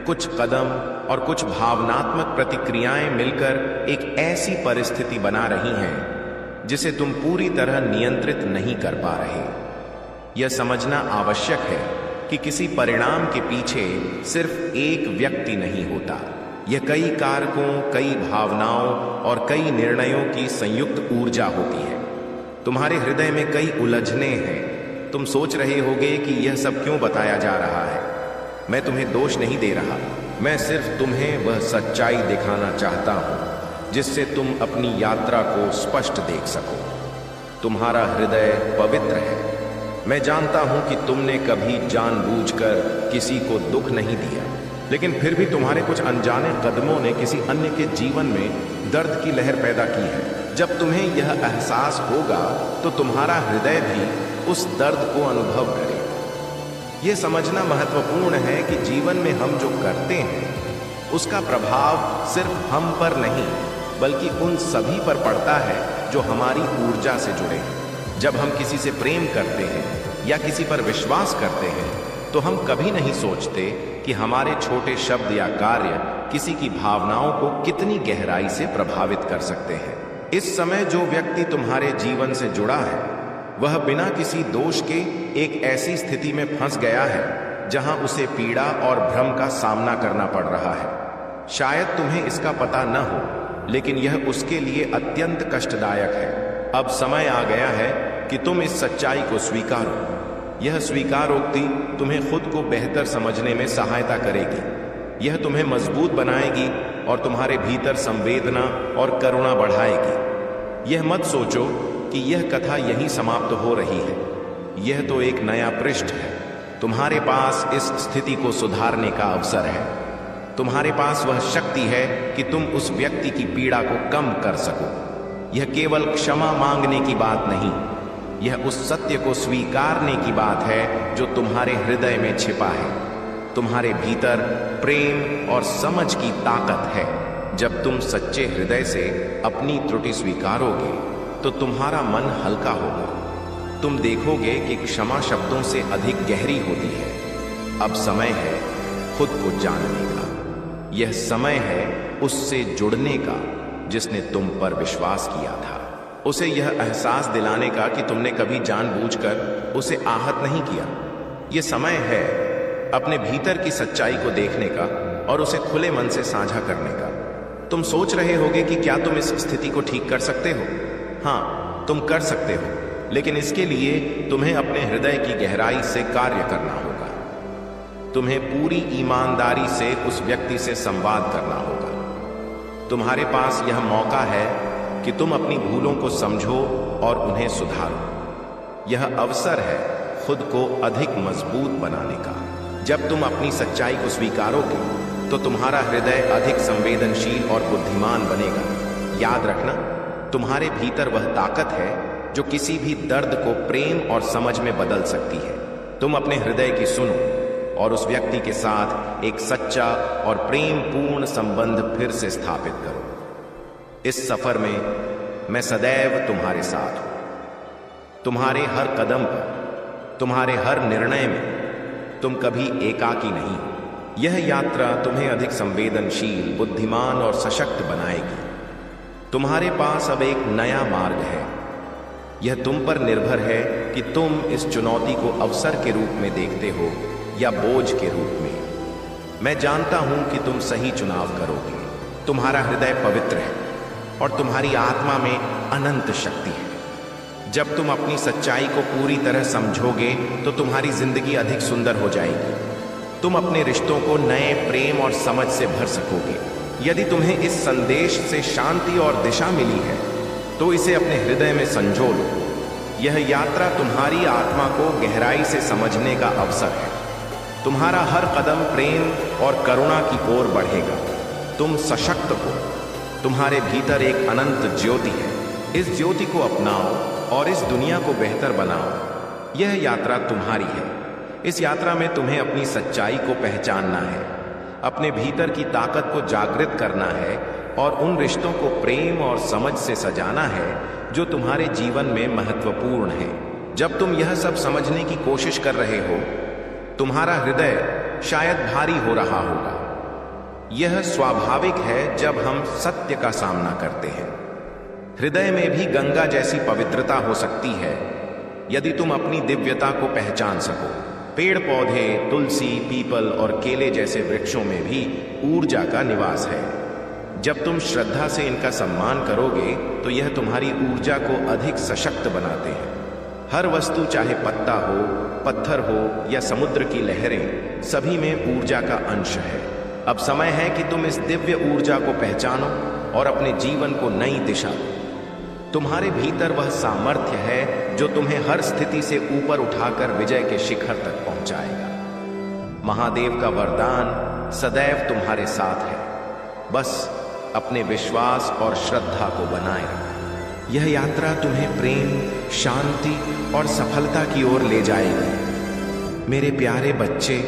कुछ कदम और कुछ भावनात्मक प्रतिक्रियाएं मिलकर एक ऐसी परिस्थिति बना रही हैं जिसे तुम पूरी तरह नियंत्रित नहीं कर पा रहे। यह समझना आवश्यक है कि किसी परिणाम के पीछे सिर्फ एक व्यक्ति नहीं होता। यह कई कारकों, कई भावनाओं और कई निर्णयों की संयुक्त ऊर्जा होती है। तुम्हारे हृदय में कई उलझने हैं। तुम सोच रहे होगे कि यह सब क्यों बताया जा रहा है। मैं तुम्हें दोष नहीं दे रहा, मैं सिर्फ तुम्हें वह सच्चाई दिखाना चाहता हूं जिससे तुम अपनी यात्रा को स्पष्ट देख सको। तुम्हारा हृदय पवित्र है। मैं जानता हूं कि तुमने कभी जानबूझकर किसी को दुख नहीं दिया, लेकिन फिर भी तुम्हारे कुछ अनजाने कदमों ने किसी अन्य के जीवन में दर्द की लहर पैदा की है। जब तुम्हें यह एहसास होगा तो तुम्हारा हृदय भी उस दर्द को अनुभव करेगा। यह समझना महत्वपूर्ण है कि जीवन में हम जो करते हैं उसका प्रभाव सिर्फ हम पर नहीं, बल्कि उन सभी पर पड़ता है जो हमारी ऊर्जा से जुड़े हैं। जब हम किसी से प्रेम करते हैं या किसी पर विश्वास करते हैं तो हम कभी नहीं सोचते कि हमारे छोटे शब्द या कार्य किसी की भावनाओं को कितनी गहराई से प्रभावित कर सकते हैं। इस समय जो व्यक्ति तुम्हारे जीवन से जुड़ा है वह बिना किसी दोष के एक ऐसी स्थिति में फंस गया है जहां उसे पीड़ा और भ्रम का सामना करना पड़ रहा है। शायद तुम्हें इसका पता न हो, लेकिन यह उसके लिए अत्यंत कष्टदायक है। अब समय आ गया है कि तुम इस सच्चाई को स्वीकारो। यह स्वीकारोक्ति तुम्हें खुद को बेहतर समझने में सहायता करेगी। यह तुम्हें मजबूत बनाएगी और तुम्हारे भीतर संवेदना और करुणा बढ़ाएगी। यह मत सोचो कि यह कथा यहीं समाप्त हो रही है। यह तो एक नया पृष्ठ है। तुम्हारे पास इस स्थिति को सुधारने का अवसर है। तुम्हारे पास वह शक्ति है कि तुम उस व्यक्ति की पीड़ा को कम कर सको। यह केवल क्षमा मांगने की बात नहीं, यह उस सत्य को स्वीकारने की बात है जो तुम्हारे हृदय में छिपा है। तुम्हारे भीतर प्रेम और समझ की ताकत है। जब तुम सच्चे हृदय से अपनी त्रुटि स्वीकारोगे तो तुम्हारा मन हल्का होगा। तुम देखोगे कि क्षमा शब्दों से अधिक गहरी होती है। अब समय है खुद को जानने का। यह समय है उससे जुड़ने का जिसने तुम पर विश्वास किया था। उसे यह एहसास दिलाने का कि तुमने कभी जानबूझकर उसे आहत नहीं किया। यह समय है अपने भीतर की सच्चाई को देखने का और उसे खुले मन से साझा करने का। तुम सोच रहे होगे कि क्या तुम इस स्थिति को ठीक कर सकते हो? हाँ, तुम कर सकते हो, लेकिन इसके लिए तुम्हें अपने हृदय की गहराई से कार्य करना होगा। तुम्हें पूरी ईमानदारी से उस व्यक्ति से संवाद करना होगा। तुम्हारे पास यह मौका है कि तुम अपनी भूलों को समझो और उन्हें सुधारो। यह अवसर है खुद को अधिक मजबूत बनाने का। जब तुम अपनी सच्चाई को स्वीकारोगे तो तुम्हारा हृदय अधिक संवेदनशील और बुद्धिमान बनेगा। याद रखना, तुम्हारे भीतर वह ताकत है जो किसी भी दर्द को प्रेम और समझ में बदल सकती है। तुम अपने हृदय की सुनो और उस व्यक्ति के साथ एक सच्चा और प्रेम पूर्ण संबंध फिर से स्थापित करो। इस सफर में मैं सदैव तुम्हारे साथ हूं। तुम्हारे हर कदम पर, तुम्हारे हर निर्णय में तुम कभी एकाकी नहीं हो। यह यात्रा तुम्हें अधिक संवेदनशील, बुद्धिमान और सशक्त बनाएगी। तुम्हारे पास अब एक नया मार्ग है। यह तुम पर निर्भर है कि तुम इस चुनौती को अवसर के रूप में देखते हो या बोझ के रूप में। मैं जानता हूं कि तुम सही चुनाव करोगे। तुम्हारा हृदय पवित्र है और तुम्हारी आत्मा में अनंत शक्ति है। जब तुम अपनी सच्चाई को पूरी तरह समझोगे तो तुम्हारी जिंदगी अधिक सुंदर हो जाएगी। तुम अपने रिश्तों को नए प्रेम और समझ से भर सकोगे। यदि तुम्हें इस संदेश से शांति और दिशा मिली है तो इसे अपने हृदय में संजो लो। यह यात्रा तुम्हारी आत्मा को गहराई से समझने का अवसर है। तुम्हारा हर कदम प्रेम और करुणा की ओर बढ़ेगा। तुम सशक्त हो। तुम्हारे भीतर एक अनंत ज्योति है। इस ज्योति को अपनाओ और इस दुनिया को बेहतर बनाओ। यह यात्रा तुम्हारी है। इस यात्रा में तुम्हें अपनी सच्चाई को पहचानना है, अपने भीतर की ताकत को जागृत करना है और उन रिश्तों को प्रेम और समझ से सजाना है जो तुम्हारे जीवन में महत्वपूर्ण है। जब तुम यह सब समझने की कोशिश कर रहे हो, तुम्हारा हृदय शायद भारी हो रहा होगा। यह स्वाभाविक है जब हम सत्य का सामना करते हैं। हृदय में भी गंगा जैसी पवित्रता हो सकती है यदि तुम अपनी दिव्यता को पहचान सको। पेड़ पौधे, तुलसी, पीपल और केले जैसे वृक्षों में भी ऊर्जा का निवास है। जब तुम श्रद्धा से इनका सम्मान करोगे तो यह तुम्हारी ऊर्जा को अधिक सशक्त बनाते हैं। हर वस्तु, चाहे पत्ता हो, पत्थर हो या समुद्र की लहरें, सभी में ऊर्जा का अंश है। अब समय है कि तुम इस दिव्य ऊर्जा को पहचानो और अपने जीवन को नई दिशा दो। तुम्हारे भीतर वह सामर्थ्य है जो तुम्हें हर स्थिति से ऊपर उठाकर विजय के शिखर तक पहुंचाएगा। महादेव का वरदान सदैव तुम्हारे साथ है। बस अपने विश्वास और श्रद्धा को बनाए रखो। यह यात्रा तुम्हें प्रेम, शांति और सफलता की ओर ले जाएगी। मेरे प्यारे बच्चे,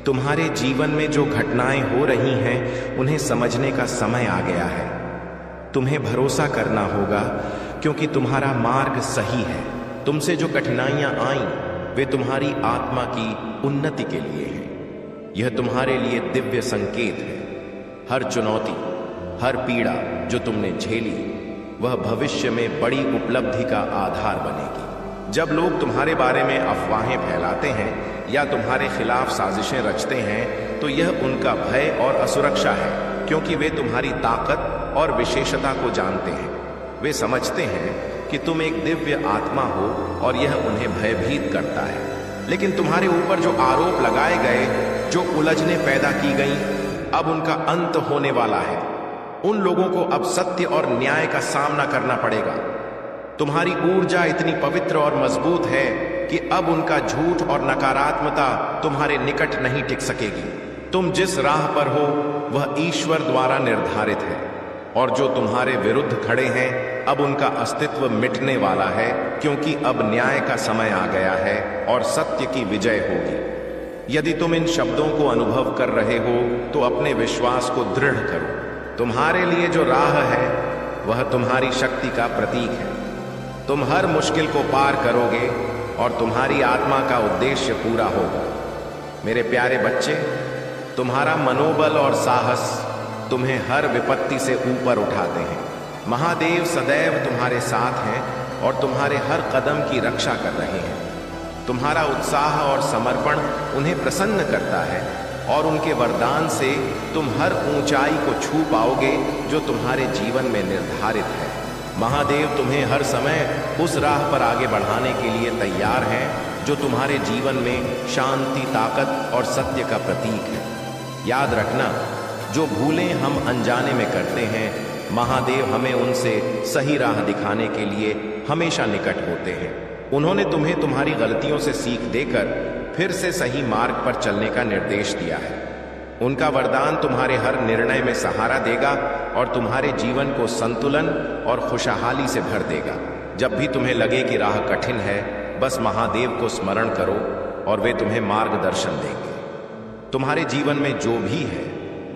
तुम्हारे जीवन में जो घटनाएं हो रही हैं उन्हें समझने का समय आ गया है। तुम्हें भरोसा करना होगा क्योंकि तुम्हारा मार्ग सही है। तुमसे जो कठिनाइयां आईं वे तुम्हारी आत्मा की उन्नति के लिए हैं। यह तुम्हारे लिए दिव्य संकेत है। हर चुनौती, हर पीड़ा जो तुमने झेली वह भविष्य में बड़ी उपलब्धि का आधार बनेगी। जब लोग तुम्हारे बारे में अफवाहें फैलाते हैं या तुम्हारे खिलाफ साजिशें रचते हैं तो यह उनका भय और असुरक्षा है, क्योंकि वे तुम्हारी ताकत और विशेषता को जानते हैं। वे समझते हैं कि तुम एक दिव्य आत्मा हो और यह उन्हें भयभीत करता है। लेकिन तुम्हारे ऊपर जो आरोप लगाए गए, जो उलझनें पैदा की गईं, अब उनका अंत होने वाला है। उन लोगों को अब सत्य और न्याय का सामना करना पड़ेगा। तुम्हारी ऊर्जा इतनी पवित्र और मजबूत है कि अब उनका झूठ और नकारात्मकता तुम्हारे निकट नहीं टिक सकेगी। तुम जिस राह पर हो वह ईश्वर द्वारा निर्धारित है और जो तुम्हारे विरुद्ध खड़े हैं अब उनका अस्तित्व मिटने वाला है, क्योंकि अब न्याय का समय आ गया है और सत्य की विजय होगी। यदि तुम इन शब्दों को अनुभव कर रहे हो तो अपने विश्वास को दृढ़ करो। तुम्हारे लिए जो राह है वह तुम्हारी शक्ति का प्रतीक है। तुम हर मुश्किल को पार करोगे और तुम्हारी आत्मा का उद्देश्य पूरा होगा। मेरे प्यारे बच्चे, तुम्हारा मनोबल और साहस तुम्हें हर विपत्ति से ऊपर उठाते हैं। महादेव सदैव तुम्हारे साथ हैं और तुम्हारे हर कदम की रक्षा कर रहे हैं। तुम्हारा उत्साह और समर्पण उन्हें प्रसन्न करता है और उनके वरदान से तुम हर ऊंचाई को छू पाओगे जो तुम्हारे जीवन में निर्धारित है। महादेव तुम्हें हर समय उस राह पर आगे बढ़ाने के लिए तैयार हैं जो तुम्हारे जीवन में शांति, ताकत और सत्य का प्रतीक है। याद रखना, जो भूलें हम अनजाने में करते हैं, महादेव हमें उनसे सही राह दिखाने के लिए हमेशा निकट होते हैं। उन्होंने तुम्हें तुम्हारी गलतियों से सीख देकर फिर से सही मार्ग पर चलने का निर्देश दिया है। उनका वरदान तुम्हारे हर निर्णय में सहारा देगा और तुम्हारे जीवन को संतुलन और खुशहाली से भर देगा। जब भी तुम्हें लगे कि राह कठिन है, बस महादेव को स्मरण करो और वे तुम्हें मार्गदर्शन देंगे। तुम्हारे जीवन में जो भी है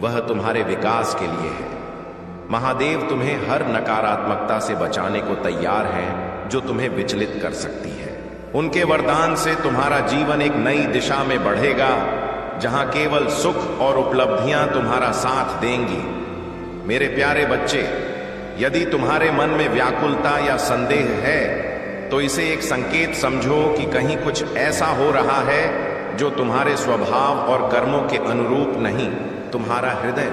वह तुम्हारे विकास के लिए है। महादेव तुम्हें हर नकारात्मकता से बचाने को तैयार हैं जो तुम्हें विचलित कर सकती है। उनके वरदान से तुम्हारा जीवन एक नई दिशा में बढ़ेगा, जहां केवल सुख और उपलब्धियां तुम्हारा साथ देंगी। मेरे प्यारे बच्चे, यदि तुम्हारे मन में व्याकुलता या संदेह है तो इसे एक संकेत समझो कि कहीं कुछ ऐसा हो रहा है जो तुम्हारे स्वभाव और कर्मों के अनुरूप नहीं। तुम्हारा हृदय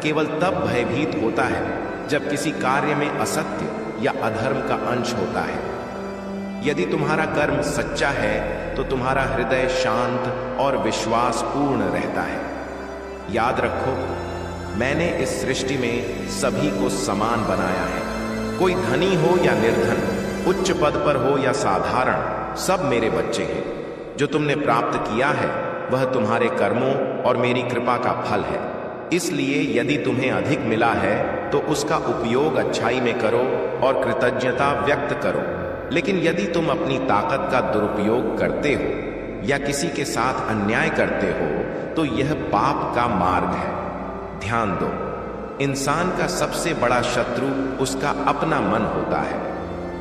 केवल तब भयभीत होता है जब किसी कार्य में असत्य या अधर्म का अंश होता है। यदि तुम्हारा कर्म सच्चा है तो तुम्हारा हृदय शांत और विश्वास पूर्ण रहता है। याद रखो, मैंने इस सृष्टि में सभी को समान बनाया है। कोई धनी हो या निर्धन, उच्च पद पर हो या साधारण, सब मेरे बच्चे हैं। जो तुमने प्राप्त किया है वह तुम्हारे कर्मों और मेरी कृपा का फल है। इसलिए यदि तुम्हें अधिक मिला है तो उसका उपयोग अच्छाई में करो और कृतज्ञता व्यक्त करो। लेकिन यदि तुम अपनी ताकत का दुरुपयोग करते हो या किसी के साथ अन्याय करते हो तो यह पाप का मार्ग है। ध्यान दो, इंसान का सबसे बड़ा शत्रु उसका अपना मन होता है।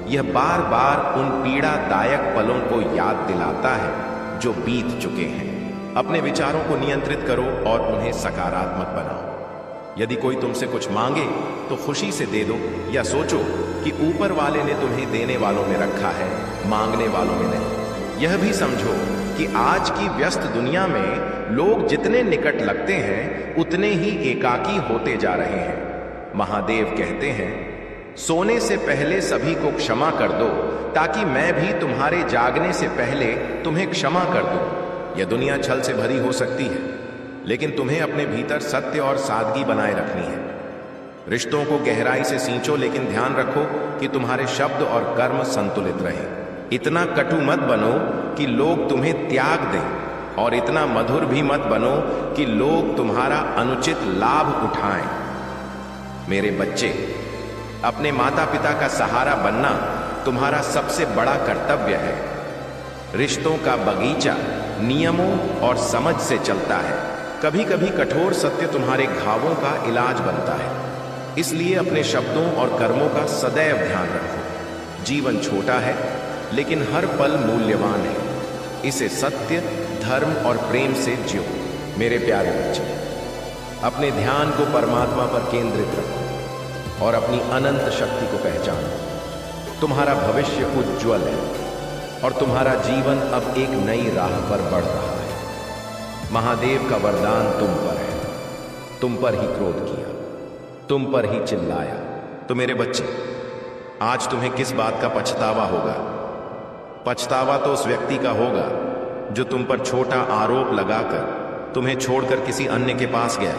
यह बार बार उन पीड़ादायक पलों को याद दिलाता है जो बीत चुके हैं। अपने विचारों को नियंत्रित करो और उन्हें सकारात्मक बनाओ। यदि कोई तुमसे कुछ मांगे तो खुशी से दे दो, या सोचो कि ऊपर वाले ने तुम्हें देने वालों में रखा है, मांगने वालों में नहीं। यह भी समझो कि आज की व्यस्त दुनिया में लोग जितने निकट लगते हैं उतने ही एकाकी होते जा रहे हैं। महादेव कहते हैं, सोने से पहले सभी को क्षमा कर दो ताकि मैं भी तुम्हारे जागने से पहले तुम्हें क्षमा कर दूं। यह दुनिया छल से भरी हो सकती है, लेकिन तुम्हें अपने भीतर सत्य और सादगी बनाए रखनी है। रिश्तों को गहराई से सींचो, लेकिन ध्यान रखो कि तुम्हारे शब्द और कर्म संतुलित रहें। इतना कटु मत बनो कि लोग तुम्हें त्याग दें, और इतना मधुर भी मत बनो कि लोग तुम्हारा अनुचित लाभ उठाएं। मेरे बच्चे, अपने माता पिता का सहारा बनना तुम्हारा सबसे बड़ा कर्तव्य है। रिश्तों का बगीचा नियमों और समझ से चलता है। कभी कभी कठोर सत्य तुम्हारे घावों का इलाज बनता है। इसलिए अपने शब्दों और कर्मों का सदैव ध्यान रखो। जीवन छोटा है लेकिन हर पल मूल्यवान है। इसे सत्य, धर्म और प्रेम से जियो। मेरे प्यारे बच्चे, अपने ध्यान को परमात्मा पर केंद्रित रखो और अपनी अनंत शक्ति को पहचानो। तुम्हारा भविष्य उज्जवल है और तुम्हारा जीवन अब एक नई राह पर बढ़ रहा है। महादेव का वरदान तुम पर है। तुम पर ही क्रोध किया, तुम पर ही चिल्लाया। तो मेरे बच्चे, आज तुम्हें किस बात का पछतावा होगा? पछतावा तो उस व्यक्ति का होगा जो तुम पर छोटा आरोप लगाकर तुम्हें छोड़कर किसी अन्य के पास गया।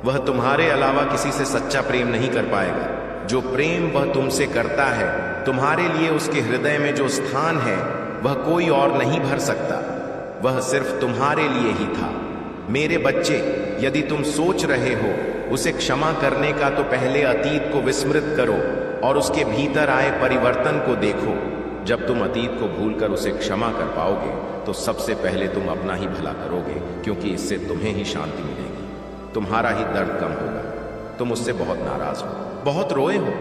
वह तुम्हारे अलावा किसी से सच्चा प्रेम नहीं कर पाएगा। जो प्रेम वह तुमसे करता है, तुम्हारे लिए उसके हृदय में जो स्थान है वह कोई और नहीं भर सकता। वह सिर्फ तुम्हारे लिए ही था। मेरे बच्चे, यदि तुम सोच रहे हो उसे क्षमा करने का, तो पहले अतीत को विस्मृत करो और उसके भीतर आए परिवर्तन को देखो। जब तुम अतीत को भूलकर उसे क्षमा कर पाओगे तो सबसे पहले तुम अपना ही भला करोगे, क्योंकि इससे तुम्हें ही शांति मिलेगी। तुम्हारा ही दर्द कम होगा। तुम उससे बहुत नाराज हो, बहुत रोए हो,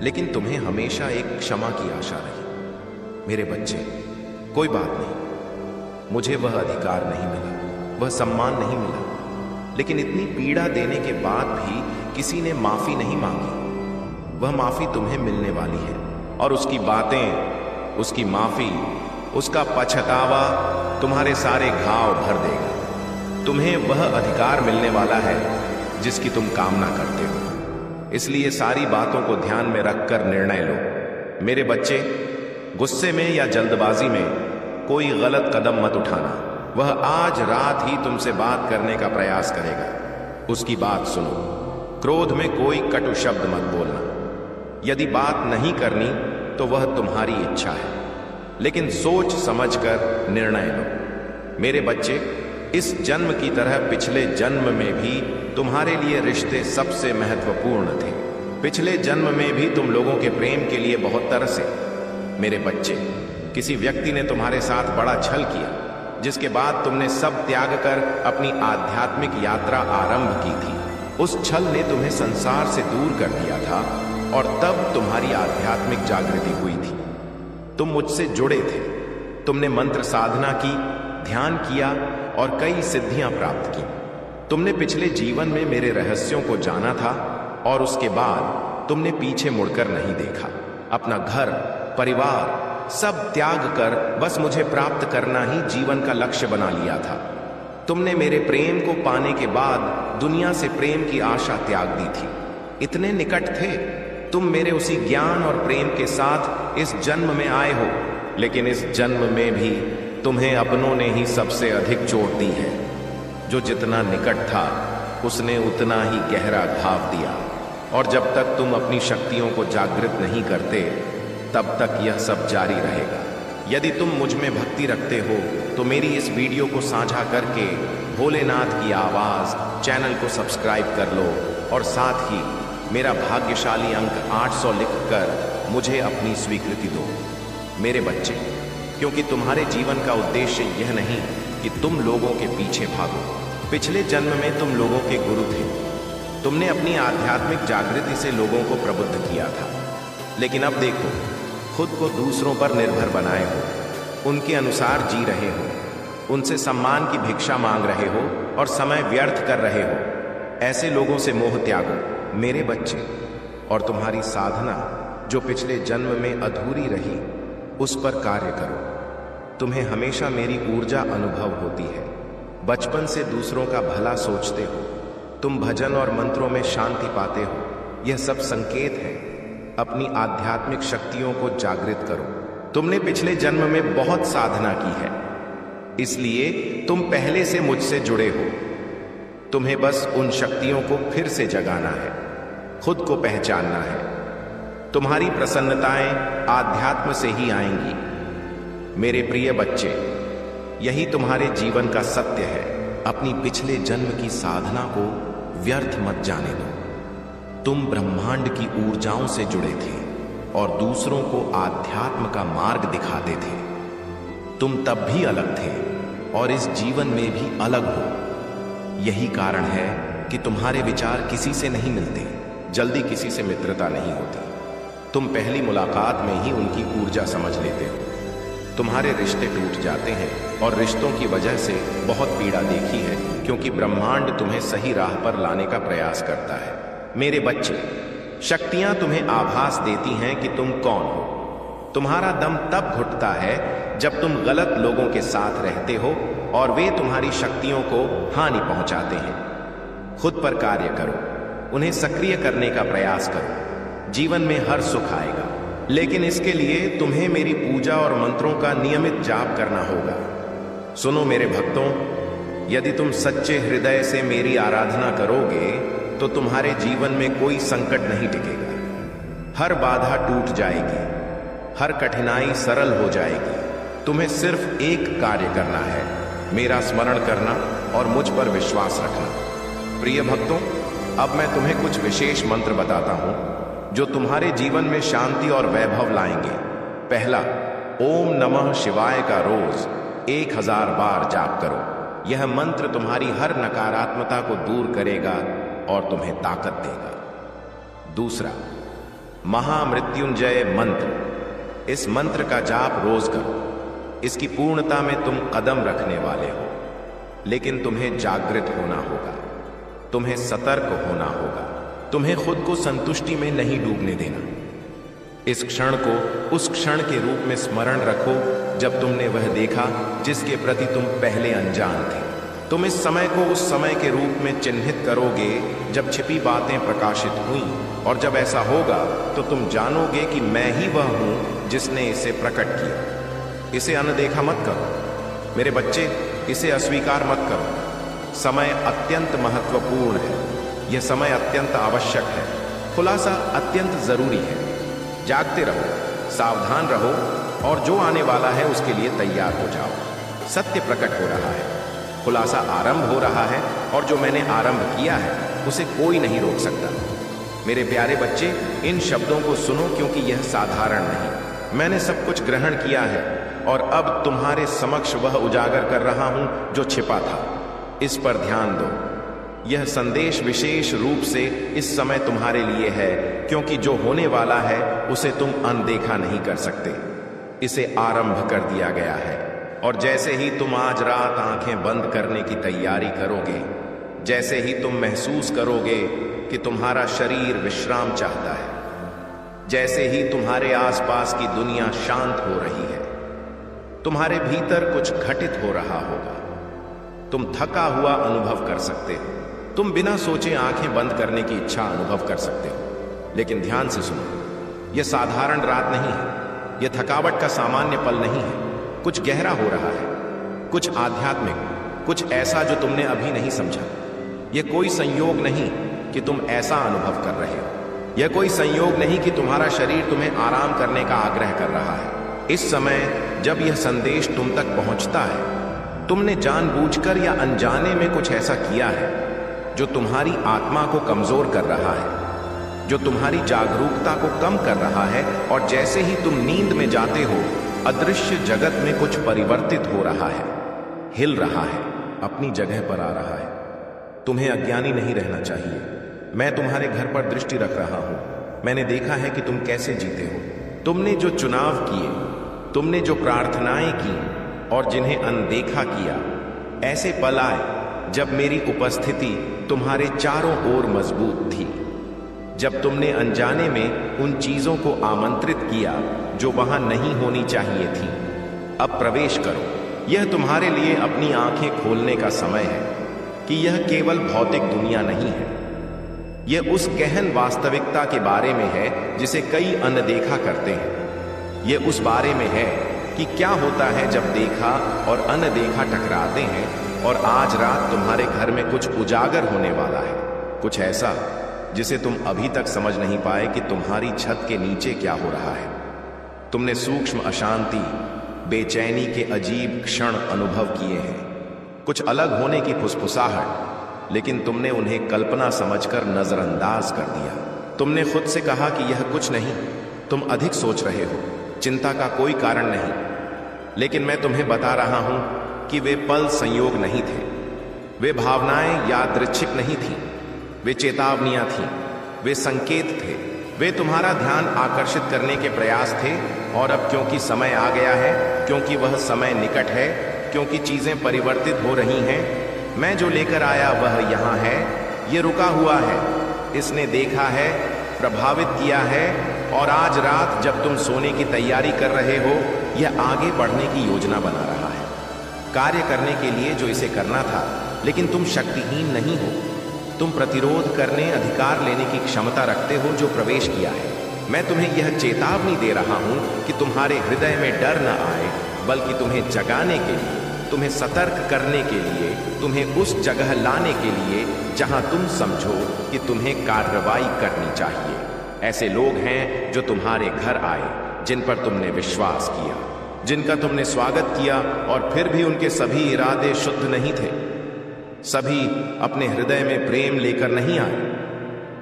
लेकिन तुम्हें हमेशा एक क्षमा की आशा रही। मेरे बच्चे, कोई बात नहीं, मुझे वह अधिकार नहीं मिला, वह सम्मान नहीं मिला, लेकिन इतनी पीड़ा देने के बाद भी किसी ने माफी नहीं मांगी। वह माफी तुम्हें मिलने वाली है, और उसकी बातें, उसकी माफी, उसका पछतावा तुम्हारे सारे घाव भर देगा। तुम्हें वह अधिकार मिलने वाला है जिसकी तुम कामना करते हो। इसलिए सारी बातों को ध्यान में रखकर निर्णय लो। मेरे बच्चे, गुस्से में या जल्दबाजी में कोई गलत कदम मत उठाना। वह आज रात ही तुमसे बात करने का प्रयास करेगा। उसकी बात सुनो। क्रोध में कोई कटु शब्द मत बोलना। यदि बात नहीं करनी तो वह तुम्हारी इच्छा है, लेकिन सोच समझकर निर्णय लो। मेरे बच्चे, इस जन्म की तरह पिछले जन्म में भी तुम्हारे लिए रिश्ते सबसे महत्वपूर्ण थे। पिछले जन्म में भी तुम लोगों के प्रेम के लिए बहुत तरसे। मेरे बच्चे, किसी व्यक्ति ने तुम्हारे साथ बड़ा छल किया, जिसके बाद तुमने सब त्याग कर अपनी आध्यात्मिक यात्रा आरंभ की थी। उस छल ने तुम्हें संसार से दूर कर दिया था और तब तुम्हारी आध्यात्मिक जागृति हुई थी। तुम मुझसे जुड़े थे। तुमने मंत्र साधना की, ध्यान किया और कई सिद्धियां प्राप्त की। तुमने पिछले जीवन में मेरे रहस्यों को जाना था और उसके बाद तुमने पीछे मुड़कर नहीं देखा। अपना घर, परिवार, सब त्याग कर बस मुझे प्राप्त करना ही जीवन का लक्ष्य बना लिया था। तुमने मेरे प्रेम को पाने के बाद दुनिया से प्रेम की आशा त्याग दी थी। इतने निकट थे तुम मेरे उसी ज्ञान और प्रेम के साथ इस जन्म में आए हो, लेकिन इस जन्म में भी तुम्हें अपनों ने ही सबसे अधिक चोट दी है। जो जितना निकट था उसने उतना ही गहरा घाव दिया, और जब तक तुम अपनी शक्तियों को जागृत नहीं करते तब तक यह सब जारी रहेगा। यदि तुम मुझ में भक्ति रखते हो तो मेरी इस वीडियो को साझा करके भोलेनाथ की आवाज चैनल को सब्सक्राइब कर लो, और साथ ही मेरा भाग्यशाली अंक 800 लिखकर मुझे अपनी स्वीकृति दो मेरे बच्चे, क्योंकि तुम्हारे जीवन का उद्देश्य यह नहीं कि तुम लोगों के पीछे भागो। पिछले जन्म में तुम लोगों के गुरु थे। तुमने अपनी आध्यात्मिक जागृति से लोगों को प्रबुद्ध किया था, लेकिन अब देखो खुद को दूसरों पर निर्भर बनाए हो, उनके अनुसार जी रहे हो, उनसे सम्मान की भिक्षा मांग रहे हो और समय व्यर्थ कर रहे हो। ऐसे लोगों से मोह त्यागो मेरे बच्चे, और तुम्हारी साधना जो पिछले जन्म में अधूरी रही उस पर कार्य करो। तुम्हें हमेशा मेरी ऊर्जा अनुभव होती है। बचपन से दूसरों का भला सोचते हो, तुम भजन और मंत्रों में शांति पाते हो। यह सब संकेत है। अपनी आध्यात्मिक शक्तियों को जागृत करो। तुमने पिछले जन्म में बहुत साधना की है, इसलिए तुम पहले से मुझसे जुड़े हो। तुम्हें बस उन शक्तियों को फिर से जगाना है, खुद को पहचानना है। तुम्हारी प्रसन्नताएं आध्यात्म से ही आएंगी मेरे प्रिय बच्चे। यही तुम्हारे जीवन का सत्य है। अपनी पिछले जन्म की साधना को व्यर्थ मत जाने दो। तुम ब्रह्मांड की ऊर्जाओं से जुड़े थे और दूसरों को आध्यात्म का मार्ग दिखाते थे। तुम तब भी अलग थे और इस जीवन में भी अलग हो। यही कारण है कि तुम्हारे विचार किसी से नहीं मिलते, जल्दी किसी से मित्रता नहीं होती। तुम पहली मुलाकात में ही उनकी ऊर्जा समझ लेते हो। तुम्हारे रिश्ते टूट जाते हैं और रिश्तों की वजह से बहुत पीड़ा देखी है, क्योंकि ब्रह्मांड तुम्हें सही राह पर लाने का प्रयास करता है। मेरे बच्चे, शक्तियां तुम्हें आभास देती हैं कि तुम कौन हो। तुम्हारा दम तब घुटता है जब तुम गलत लोगों के साथ रहते हो और वे तुम्हारी शक्तियों को हानि पहुंचाते हैं। खुद पर कार्य करो, उन्हें सक्रिय करने का प्रयास करो। जीवन में हर सुख आएगा, लेकिन इसके लिए तुम्हें मेरी पूजा और मंत्रों का नियमित जाप करना होगा। सुनो मेरे भक्तों, यदि तुम सच्चे हृदय से मेरी आराधना करोगे तो तुम्हारे जीवन में कोई संकट नहीं टिकेगा। हर बाधा टूट जाएगी, हर कठिनाई सरल हो जाएगी। तुम्हें सिर्फ एक कार्य करना है, मेरा स्मरण करना और मुझ पर विश्वास रखना। प्रिय भक्तों, अब मैं तुम्हें कुछ विशेष मंत्र बताता हूं जो तुम्हारे जीवन में शांति और वैभव लाएंगे। पहला, ओम नमः शिवाय का रोज 1000 बार जाप करो। यह मंत्र तुम्हारी हर नकारात्मकता को दूर करेगा और तुम्हें ताकत देगा। दूसरा, महामृत्युंजय मंत्र। इस मंत्र का जाप रोज करो। इसकी पूर्णता में तुम कदम रखने वाले हो, लेकिन तुम्हें जागृत होना होगा, तुम्हें सतर्क होना होगा। तुम्हें खुद को संतुष्टि में नहीं डूबने देना। इस क्षण को उस क्षण के रूप में स्मरण रखो जब तुमने वह देखा जिसके प्रति तुम पहले अनजान थे। तुम इस समय को उस समय के रूप में चिन्हित करोगे जब छिपी बातें प्रकाशित हुई, और जब ऐसा होगा तो तुम जानोगे कि मैं ही वह हूं जिसने इसे प्रकट किया। इसे अनदेखा मत करो मेरे बच्चे, इसे अस्वीकार मत करो। समय अत्यंत महत्वपूर्ण है, यह समय अत्यंत आवश्यक है, खुलासा अत्यंत जरूरी है। जागते रहो, सावधान रहो, और जो आने वाला है उसके लिए तैयार हो जाओ। सत्य प्रकट हो रहा है, खुलासा आरंभ हो रहा है, और जो मैंने आरंभ किया है उसे कोई नहीं रोक सकता। मेरे प्यारे बच्चे, इन शब्दों को सुनो, क्योंकि यह साधारण नहीं। मैंने सब कुछ ग्रहण किया है और अब तुम्हारे समक्ष वह उजागर कर रहा हूं जो छिपा था। इस पर ध्यान दो। यह संदेश विशेष रूप से इस समय तुम्हारे लिए है, क्योंकि जो होने वाला है उसे तुम अनदेखा नहीं कर सकते। इसे आरंभ कर दिया गया है, और जैसे ही तुम आज रात आंखें बंद करने की तैयारी करोगे, जैसे ही तुम महसूस करोगे कि तुम्हारा शरीर विश्राम चाहता है, जैसे ही तुम्हारे आसपास की दुनिया शांत हो रही है, तुम्हारे भीतर कुछ घटित हो रहा होगा। तुम थका हुआ अनुभव कर सकते हो। तुम बिना सोचे आंखें बंद करने की इच्छा अनुभव कर सकते हो। लेकिन ध्यान से सुनो, यह साधारण रात नहीं है, यह थकावट का सामान्य पल नहीं है। कुछ गहरा हो रहा है, कुछ आध्यात्मिक, कुछ ऐसा जो तुमने अभी नहीं समझा। यह कोई संयोग नहीं कि तुम ऐसा अनुभव कर रहे हो। यह कोई संयोग नहीं कि तुम्हारा शरीर तुम्हें आराम करने का आग्रह कर रहा है। इस समय जब यह संदेश तुम तक पहुंचता है, तुमने जानबूझकर या अनजाने में कुछ ऐसा किया है जो तुम्हारी आत्मा को कमजोर कर रहा है, जो तुम्हारी जागरूकता को कम कर रहा है। और जैसे ही तुम नींद में जाते हो, अदृश्य जगत में कुछ परिवर्तित हो रहा है, हिल रहा है, अपनी जगह पर आ रहा है। तुम्हें अज्ञानी नहीं रहना चाहिए। मैं तुम्हारे घर पर दृष्टि रख रहा हूं। मैंने देखा है कि तुम कैसे जीते हो। तुमने जो चुनाव किए, तुमने जो प्रार्थनाएं की और जिन्हें अनदेखा किया, ऐसे पल आए जब मेरी उपस्थिति तुम्हारे चारों ओर मजबूत थी, जब तुमने अनजाने में उन चीजों को आमंत्रित किया जो वहां नहीं होनी चाहिए थी। अब प्रवेश करो। यह तुम्हारे लिए अपनी आंखें खोलने का समय है कि यह केवल भौतिक दुनिया नहीं है। यह उस गहन वास्तविकता के बारे में है जिसे कई अनदेखा करते हैं। यह उस बारे में है कि क्या होता है जब देखा और अनदेखा टकराते हैं। और आज रात तुम्हारे घर में कुछ उजागर होने वाला है, कुछ ऐसा जिसे तुम अभी तक समझ नहीं पाए कि तुम्हारी छत के नीचे क्या हो रहा है। तुमने सूक्ष्म अशांति, बेचैनी के अजीब क्षण अनुभव किए हैं, कुछ अलग होने की फुसफुसाहट, लेकिन तुमने उन्हें कल्पना समझकर नजरअंदाज कर दिया। तुमने खुद से कहा कि यह कुछ नहीं, तुम अधिक सोच रहे हो, चिंता का कोई कारण नहीं। लेकिन मैं तुम्हें बता रहा हूं कि वे पल संयोग नहीं थे, वे भावनाएं यादृच्छिक नहीं थीं, वे चेतावनियां थीं, वे संकेत थे, वे तुम्हारा ध्यान आकर्षित करने के प्रयास थे। और अब क्योंकि समय आ गया है, क्योंकि वह समय निकट है, क्योंकि चीजें परिवर्तित हो रही हैं, मैं जो लेकर आया वह यहाँ है। ये रुका हुआ है, इसने देखा है, प्रभावित किया है। और आज रात जब तुम सोने की तैयारी कर रहे हो, यह आगे बढ़ने की योजना बना रहा है, कार्य करने के लिए जो इसे करना था। लेकिन तुम शक्तिहीन नहीं हो। तुम प्रतिरोध करने, अधिकार लेने की क्षमता रखते हो जो प्रवेश किया है। मैं तुम्हें यह चेतावनी दे रहा हूं कि तुम्हारे हृदय में डर न आए, बल्कि तुम्हें जगाने के लिए, तुम्हें सतर्क करने के लिए, तुम्हें उस जगह लाने के लिए जहां तुम समझो कि तुम्हें कार्रवाई करनी चाहिए। ऐसे लोग हैं जो तुम्हारे घर आए, जिन पर तुमने विश्वास किया, जिनका तुमने स्वागत किया, और फिर भी उनके सभी इरादे शुद्ध नहीं थे। सभी अपने हृदय में प्रेम लेकर नहीं आए।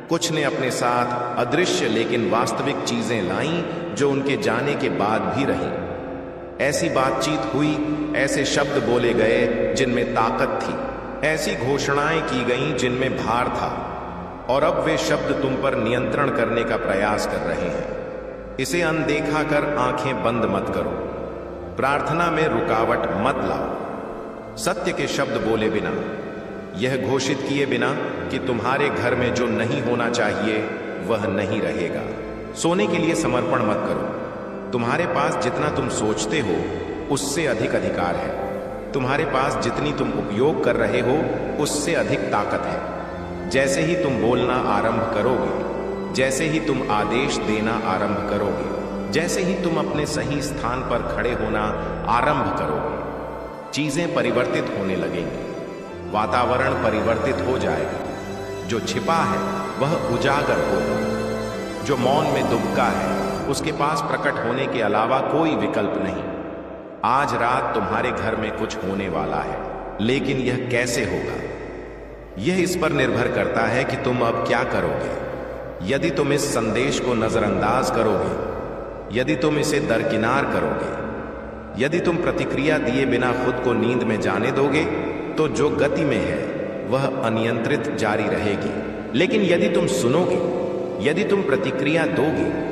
कुछ ने अपने साथ अदृश्य लेकिन वास्तविक चीजें लाईं जो उनके जाने के बाद भी रहीं। ऐसी बातचीत हुई, ऐसे शब्द बोले गए जिनमें ताकत थी, ऐसी घोषणाएं की गईं जिनमें भार था। और अब वे शब्द तुम पर नियंत्रण करने का प्रयास कर रहे हैं। इसे अनदेखा कर आंखें बंद मत करो। प्रार्थना में रुकावट मत लाओ। सत्य के शब्द बोले बिना, यह घोषित किए बिना कि तुम्हारे घर में जो नहीं होना चाहिए वह नहीं रहेगा। सोने के लिए समर्पण मत करो। तुम्हारे पास जितना तुम सोचते हो उससे अधिक अधिकार है। तुम्हारे पास जितनी तुम उपयोग कर रहे हो उससे अधिक ताकत है। जैसे ही तुम बोलना आरंभ करोगे, जैसे ही तुम आदेश देना आरंभ करोगे, जैसे ही तुम अपने सही स्थान पर खड़े होना आरंभ करोगे, चीजें परिवर्तित होने लगेंगी। वातावरण परिवर्तित हो जाएगा। जो छिपा है वह उजागर होगा। जो मौन में दुबका है उसके पास प्रकट होने के अलावा कोई विकल्प नहीं। आज रात तुम्हारे घर में कुछ होने वाला है, लेकिन यह कैसे होगा, यह इस पर निर्भर करता है कि तुम अब क्या करोगे। यदि तुम इस संदेश को नजरअंदाज करोगे, यदि तुम इसे दरकिनार करोगे, यदि तुम प्रतिक्रिया दिए बिना खुद को नींद में जाने दोगे, तो जो गति में है वह अनियंत्रित जारी रहेगी। लेकिन यदि तुम सुनोगे, यदि तुम प्रतिक्रिया दोगे,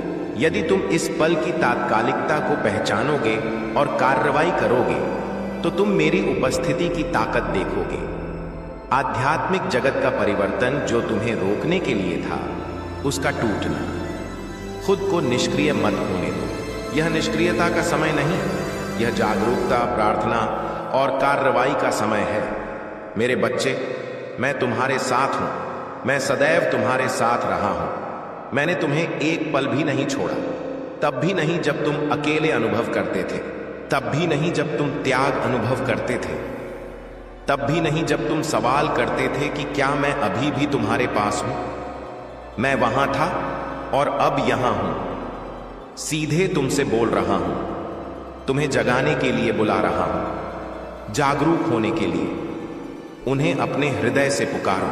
यदि तुम इस पल की तात्कालिकता को पहचानोगे और कार्रवाई करोगे, तो तुम मेरी उपस्थिति की ताकत देखोगे। आध्यात्मिक जगत का परिवर्तन जो तुम्हें रोकने के लिए था, उसका टूटना। खुद को निष्क्रिय मत होने दो। यह निष्क्रियता का समय नहीं, यह जागरूकता, प्रार्थना और कार्रवाई का समय है। मेरे बच्चे, मैं तुम्हारे साथ हूं। मैं सदैव तुम्हारे साथ रहा हूं। मैंने तुम्हें एक पल भी नहीं छोड़ा। तब भी नहीं जब तुम अकेले अनुभव करते थे, तब भी नहीं जब तुम त्याग अनुभव करते थे, तब भी नहीं जब तुम सवाल करते थे कि क्या मैं अभी भी तुम्हारे पास हूं। मैं वहां था और अब यहां हूं। सीधे तुमसे बोल रहा हूं, तुम्हें जगाने के लिए बुला रहा हूं, जागरूक होने के लिए। उन्हें अपने हृदय से पुकारो।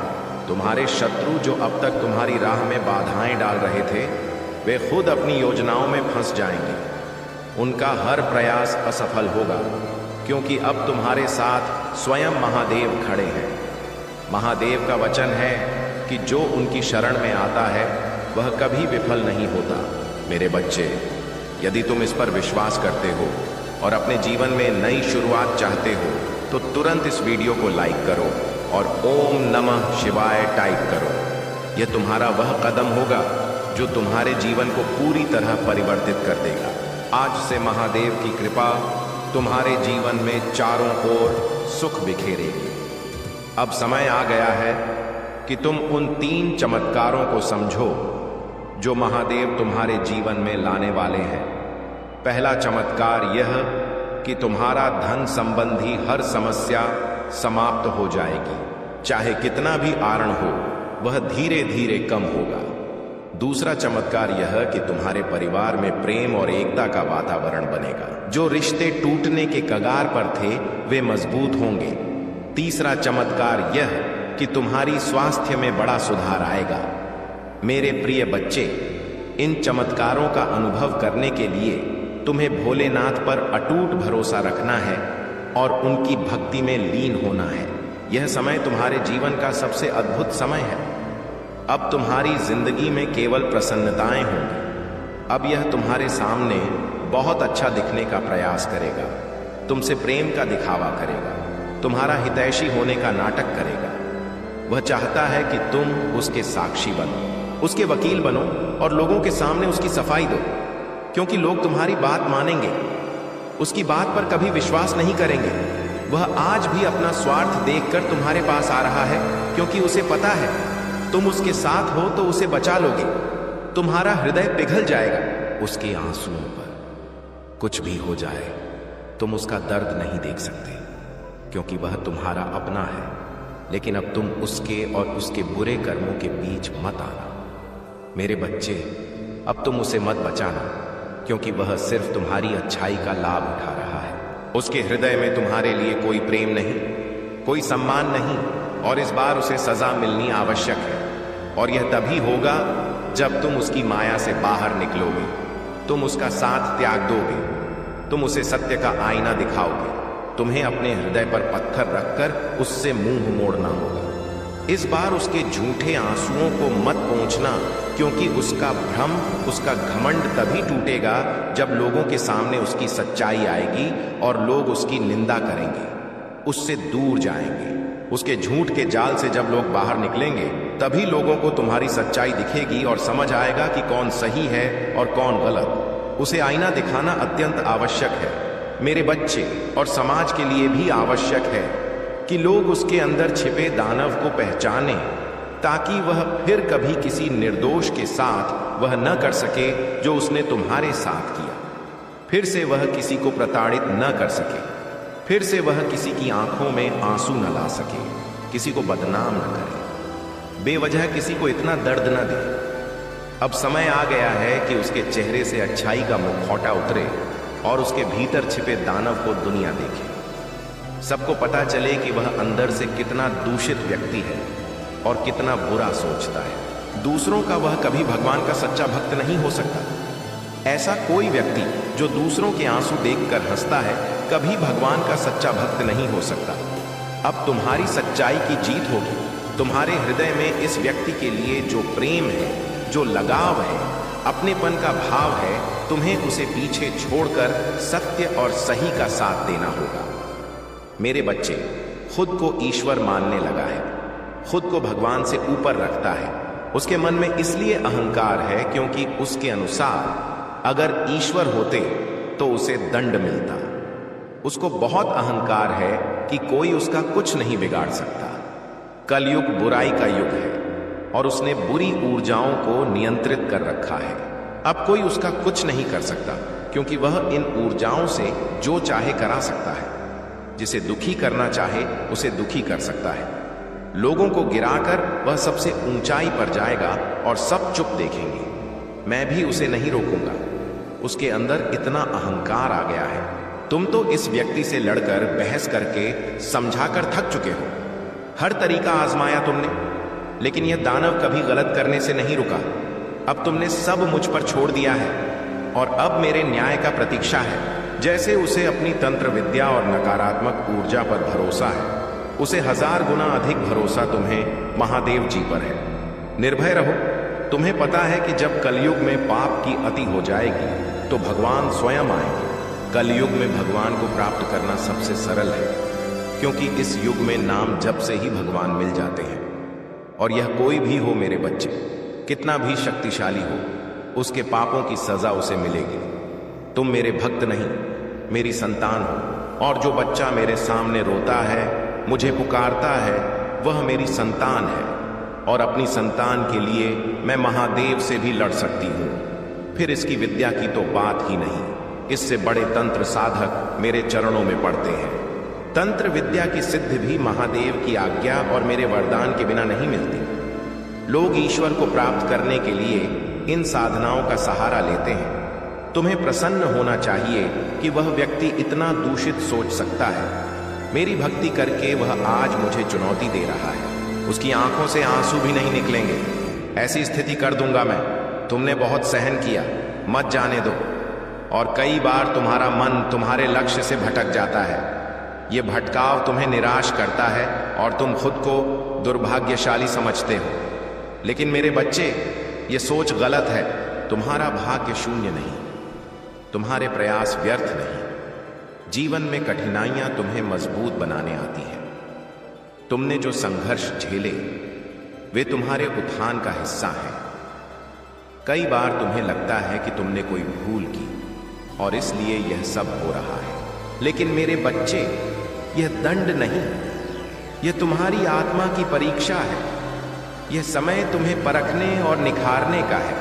तुम्हारे शत्रु जो अब तक तुम्हारी राह में बाधाएं डाल रहे थे, वे खुद अपनी योजनाओं में फंस जाएंगे। उनका हर प्रयास असफल होगा, क्योंकि अब तुम्हारे साथ स्वयं महादेव खड़े हैं। महादेव का वचन है कि जो उनकी शरण में आता है वह कभी विफल नहीं होता। मेरे बच्चे, यदि तुम इस पर विश्वास करते हो और अपने जीवन में नई शुरुआत चाहते हो तो तुरंत इस वीडियो को लाइक करो और ओम नमः शिवाय टाइप करो। यह तुम्हारा वह कदम होगा जो तुम्हारे जीवन को पूरी तरह परिवर्तित कर देगा। आज से महादेव की कृपा तुम्हारे जीवन में चारों ओर सुख बिखेरेगी। अब समय आ गया है कि तुम उन 3 चमत्कारों को समझो जो महादेव तुम्हारे जीवन में लाने वाले हैं। पहला चमत्कार यह कि तुम्हारा धन संबंधी हर समस्या समाप्त हो जाएगी। चाहे कितना भी आरण हो, वह धीरे धीरे कम होगा। दूसरा चमत्कार यह कि तुम्हारे परिवार में प्रेम और एकता का वातावरण बनेगा। जो रिश्ते टूटने के कगार पर थे, वे मजबूत होंगे। तीसरा चमत्कार यह कि तुम्हारी स्वास्थ्य में बड़ा सुधार आएगा। मेरे प्रिय बच्चे, इन चमत्कारों का अनुभव करने के लिए तुम्हें भोलेनाथ पर अटूट भरोसा रखना है और उनकी भक्ति में लीन होना है। यह समय तुम्हारे जीवन का सबसे अद्भुत समय है। अब तुम्हारी जिंदगी में केवल प्रसन्नताएं होंगी। अब यह तुम्हारे सामने बहुत अच्छा दिखने का प्रयास करेगा, तुमसे प्रेम का दिखावा करेगा, तुम्हारा हितैषी होने का नाटक करेगा। वह चाहता है कि तुम उसके साक्षी बनो, उसके वकील बनो और लोगों के सामने उसकी सफाई दो, क्योंकि लोग तुम्हारी बात मानेंगे, उसकी बात पर कभी विश्वास नहीं करेंगे। वह आज भी अपना स्वार्थ देखकर तुम्हारे पास आ रहा है, क्योंकि उसे पता है तुम उसके साथ हो तो उसे बचा लोगे। तुम्हारा हृदय पिघल जाएगा उसके आंसुओं पर। कुछ भी हो जाए, तुम उसका दर्द नहीं देख सकते, क्योंकि वह तुम्हारा अपना है। लेकिन अब तुम उसके और उसके बुरे कर्मों के बीच मत आना। मेरे बच्चे, अब तुम उसे मत बचाना, क्योंकि वह सिर्फ तुम्हारी अच्छाई का लाभ उठा रहा है। उसके हृदय में तुम्हारे लिए कोई प्रेम नहीं, कोई सम्मान नहीं, और इस बार उसे सजा मिलनी आवश्यक है। और यह तभी होगा जब तुम उसकी माया से बाहर निकलोगे, तुम उसका साथ त्याग दोगे, तुम उसे सत्य का आईना दिखाओगे। तुम्हें अपने हृदय पर पत्थर रखकर उससे मुंह मोड़ना होगा। इस बार उसके झूठे आंसुओं को मत पोंछना, क्योंकि उसका भ्रम, उसका घमंड तभी टूटेगा जब लोगों के सामने उसकी सच्चाई आएगी और लोग उसकी निंदा करेंगे, उससे दूर जाएंगे। उसके झूठ के जाल से जब लोग बाहर निकलेंगे, तभी लोगों को तुम्हारी सच्चाई दिखेगी और समझ आएगा कि कौन सही है और कौन गलत। उसे आईना दिखाना अत्यंत आवश्यक है मेरे बच्चे, और समाज के लिए भी आवश्यक है कि लोग उसके अंदर छिपे दानव को पहचानें, ताकि वह फिर कभी किसी निर्दोष के साथ वह न कर सके जो उसने तुम्हारे साथ किया। फिर से वह किसी को प्रताड़ित न कर सके, फिर से वह किसी की आंखों में आंसू न ला सके, किसी को बदनाम न करे, बेवजह किसी को इतना दर्द न दे। अब समय आ गया है कि उसके चेहरे से अच्छाई का मुखौटा उतरे और उसके भीतर छिपे दानव को दुनिया देखे। सबको पता चले कि वह अंदर से कितना दूषित व्यक्ति है और कितना बुरा सोचता है। दूसरों का वह कभी भगवान का सच्चा भक्त नहीं हो सकता। ऐसा कोई व्यक्ति जो दूसरों के आंसू देखकर हंसता है, कभी भगवान का सच्चा भक्त नहीं हो सकता। अब तुम्हारी सच्चाई की जीत होगी। तुम्हारे हृदय में इस व्यक्ति के लिए जो प्रेम है, जो लगाव है, अपनेपन का भाव है, तुम्हें उसे पीछे छोड़कर सत्य और सही का साथ देना होगा। मेरे बच्चे, खुद को ईश्वर मानने लगा है, खुद को भगवान से ऊपर रखता है, उसके मन में इसलिए अहंकार है क्योंकि उसके अनुसार अगर ईश्वर होते तो उसे दंड मिलता। उसको बहुत अहंकार है कि कोई उसका कुछ नहीं बिगाड़ सकता। कलयुग बुराई का युग है और उसने बुरी ऊर्जाओं को नियंत्रित कर रखा है। अब कोई उसका कुछ नहीं कर सकता क्योंकि वह इन ऊर्जाओं से जो चाहे करा सकता है। जिसे दुखी करना चाहे उसे दुखी कर सकता है। लोगों को गिराकर वह सबसे ऊंचाई पर जाएगा और सब चुप देखेंगे। मैं भी उसे नहीं रोकूंगा। उसके अंदर इतना अहंकार आ गया है। तुम तो इस व्यक्ति से लड़कर बहस करके समझाकर थक चुके हो। हर तरीका आजमाया तुमने, लेकिन यह दानव कभी गलत करने से नहीं रुका। अब तुमने सब मुझ पर छोड़ दिया है और अब मेरे न्याय का प्रतीक्षा है। जैसे उसे अपनी तंत्र विद्या और नकारात्मक ऊर्जा पर भरोसा है, उसे 1000 गुना अधिक भरोसा तुम्हें महादेव जी पर है। निर्भय रहो। तुम्हें पता है कि जब कलयुग में पाप की अति हो जाएगी तो भगवान स्वयं आएंगे। कलयुग में भगवान को प्राप्त करना सबसे सरल है, क्योंकि इस युग में नाम जप से ही भगवान मिल जाते हैं। और यह कोई भी हो मेरे बच्चे, कितना भी शक्तिशाली हो, उसके पापों की सजा उसे मिलेगी। तुम मेरे भक्त नहीं, मेरी संतान हो। और जो बच्चा मेरे सामने रोता है, मुझे पुकारता है, वह मेरी संतान है। और अपनी संतान के लिए मैं महादेव से भी लड़ सकती हूँ। फिर इसकी विद्या की तो बात ही नहीं। इससे बड़े तंत्र साधक मेरे चरणों में पड़ते हैं। तंत्र विद्या की सिद्धि भी महादेव की आज्ञा और मेरे वरदान के बिना नहीं मिलती। लोग ईश्वर को प्राप्त करने के लिए इन साधनाओं का सहारा लेते हैं। तुम्हें प्रसन्न होना चाहिए कि वह व्यक्ति इतना दूषित सोच सकता है। मेरी भक्ति करके वह आज मुझे चुनौती दे रहा है। उसकी आंखों से आंसू भी नहीं निकलेंगे। ऐसी स्थिति कर दूंगा मैं। तुमने बहुत सहन किया, मत जाने दो। और कई बार तुम्हारा मन तुम्हारे लक्ष्य से भटक जाता है। यह भटकाव तुम्हें निराश करता है और तुम खुद को दुर्भाग्यशाली समझते हो। लेकिन मेरे बच्चे, ये सोच गलत है। तुम्हारा भाग्य शून्य नहीं, तुम्हारे प्रयास व्यर्थ नहीं। जीवन में कठिनाइयां तुम्हें मजबूत बनाने आती हैं। तुमने जो संघर्ष झेले वे तुम्हारे उत्थान का हिस्सा हैं। कई बार तुम्हें लगता है कि तुमने कोई भूल की और इसलिए यह सब हो रहा है। लेकिन मेरे बच्चे, यह दंड नहीं, यह तुम्हारी आत्मा की परीक्षा है। यह समय तुम्हें परखने और निखारने का है।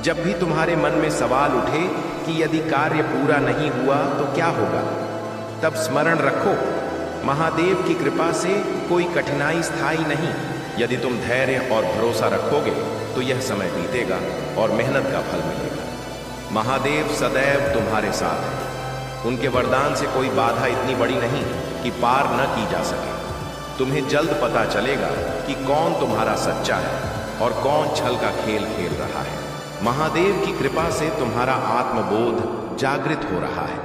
जब भी तुम्हारे मन में सवाल उठे कि यदि कार्य पूरा नहीं हुआ तो क्या होगा, तब स्मरण रखो, महादेव की कृपा से कोई कठिनाई स्थायी नहीं। यदि तुम धैर्य और भरोसा रखोगे तो यह समय बीतेगा और मेहनत का फल मिलेगा। महादेव सदैव तुम्हारे साथ हैं। उनके वरदान से कोई बाधा इतनी बड़ी नहीं कि पार न की जा सके। तुम्हें जल्द पता चलेगा कि कौन तुम्हारा सच्चा है और कौन छल का खेल खेल रहा है। महादेव की कृपा से तुम्हारा आत्मबोध जागृत हो रहा है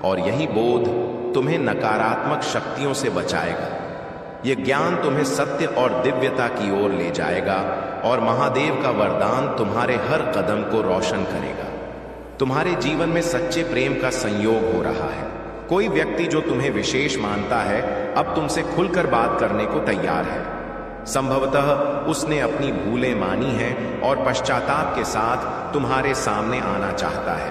और यही बोध तुम्हें नकारात्मक शक्तियों से बचाएगा। यह ज्ञान तुम्हें सत्य और दिव्यता की ओर ले जाएगा और महादेव का वरदान तुम्हारे हर कदम को रोशन करेगा। तुम्हारे जीवन में सच्चे प्रेम का संयोग हो रहा है। कोई व्यक्ति जो तुम्हें विशेष मानता है अब तुमसे खुलकर बात करने को तैयार है। संभवतः उसने अपनी भूलें मानी हैं और पश्चाताप के साथ तुम्हारे सामने आना चाहता है।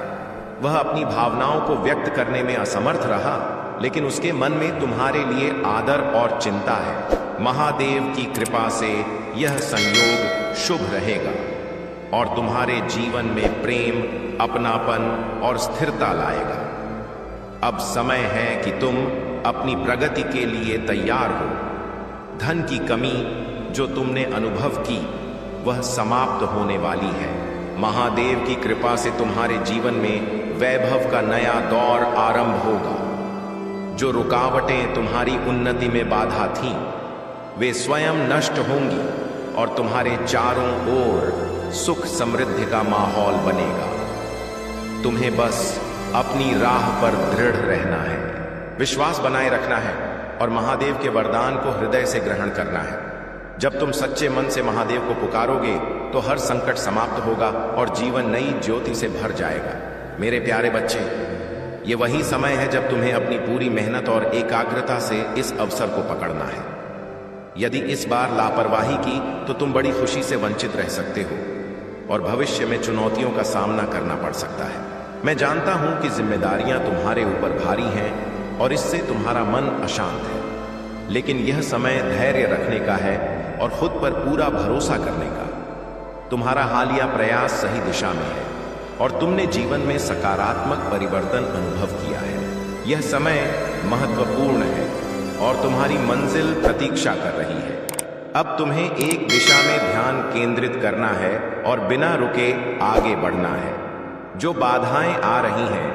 वह अपनी भावनाओं को व्यक्त करने में असमर्थ रहा, लेकिन उसके मन में तुम्हारे लिए आदर और चिंता है। महादेव की कृपा से यह संयोग शुभ रहेगा और तुम्हारे जीवन में प्रेम, अपनापन और स्थिरता लाएगा। अब समय है कि तुम अपनी प्रगति के लिए तैयार हो। धन की कमी जो तुमने अनुभव की वह समाप्त होने वाली है। महादेव की कृपा से तुम्हारे जीवन में वैभव का नया दौर आरंभ होगा। जो रुकावटें तुम्हारी उन्नति में बाधा थीं, वे स्वयं नष्ट होंगी और तुम्हारे चारों ओर सुख समृद्धि का माहौल बनेगा। तुम्हें बस अपनी राह पर दृढ़ रहना है, विश्वास बनाए रखना है और महादेव के वरदान को हृदय से ग्रहण करना है। जब तुम सच्चे मन से महादेव को पुकारोगे तो हर संकट समाप्त होगा और जीवन नई ज्योति से भर जाएगा। मेरे प्यारे बच्चे, ये वही समय है जब तुम्हें अपनी पूरी मेहनत और एकाग्रता से इस अवसर को पकड़ना है। यदि इस बार लापरवाही की तो तुम बड़ी खुशी से वंचित रह सकते हो और भविष्य में चुनौतियों का सामना करना पड़ सकता है। मैं जानता हूं कि जिम्मेदारियां तुम्हारे ऊपर भारी हैं और इससे तुम्हारा मन अशांत है, लेकिन यह समय धैर्य रखने का है और खुद पर पूरा भरोसा करने का। तुम्हारा हालिया प्रयास सही दिशा में है और तुमने जीवन में सकारात्मक परिवर्तन अनुभव किया है। यह समय महत्वपूर्ण है और तुम्हारी मंजिल प्रतीक्षा कर रही है। अब तुम्हें एक दिशा में ध्यान केंद्रित करना है और बिना रुके आगे बढ़ना है। जो बाधाएं आ रही हैं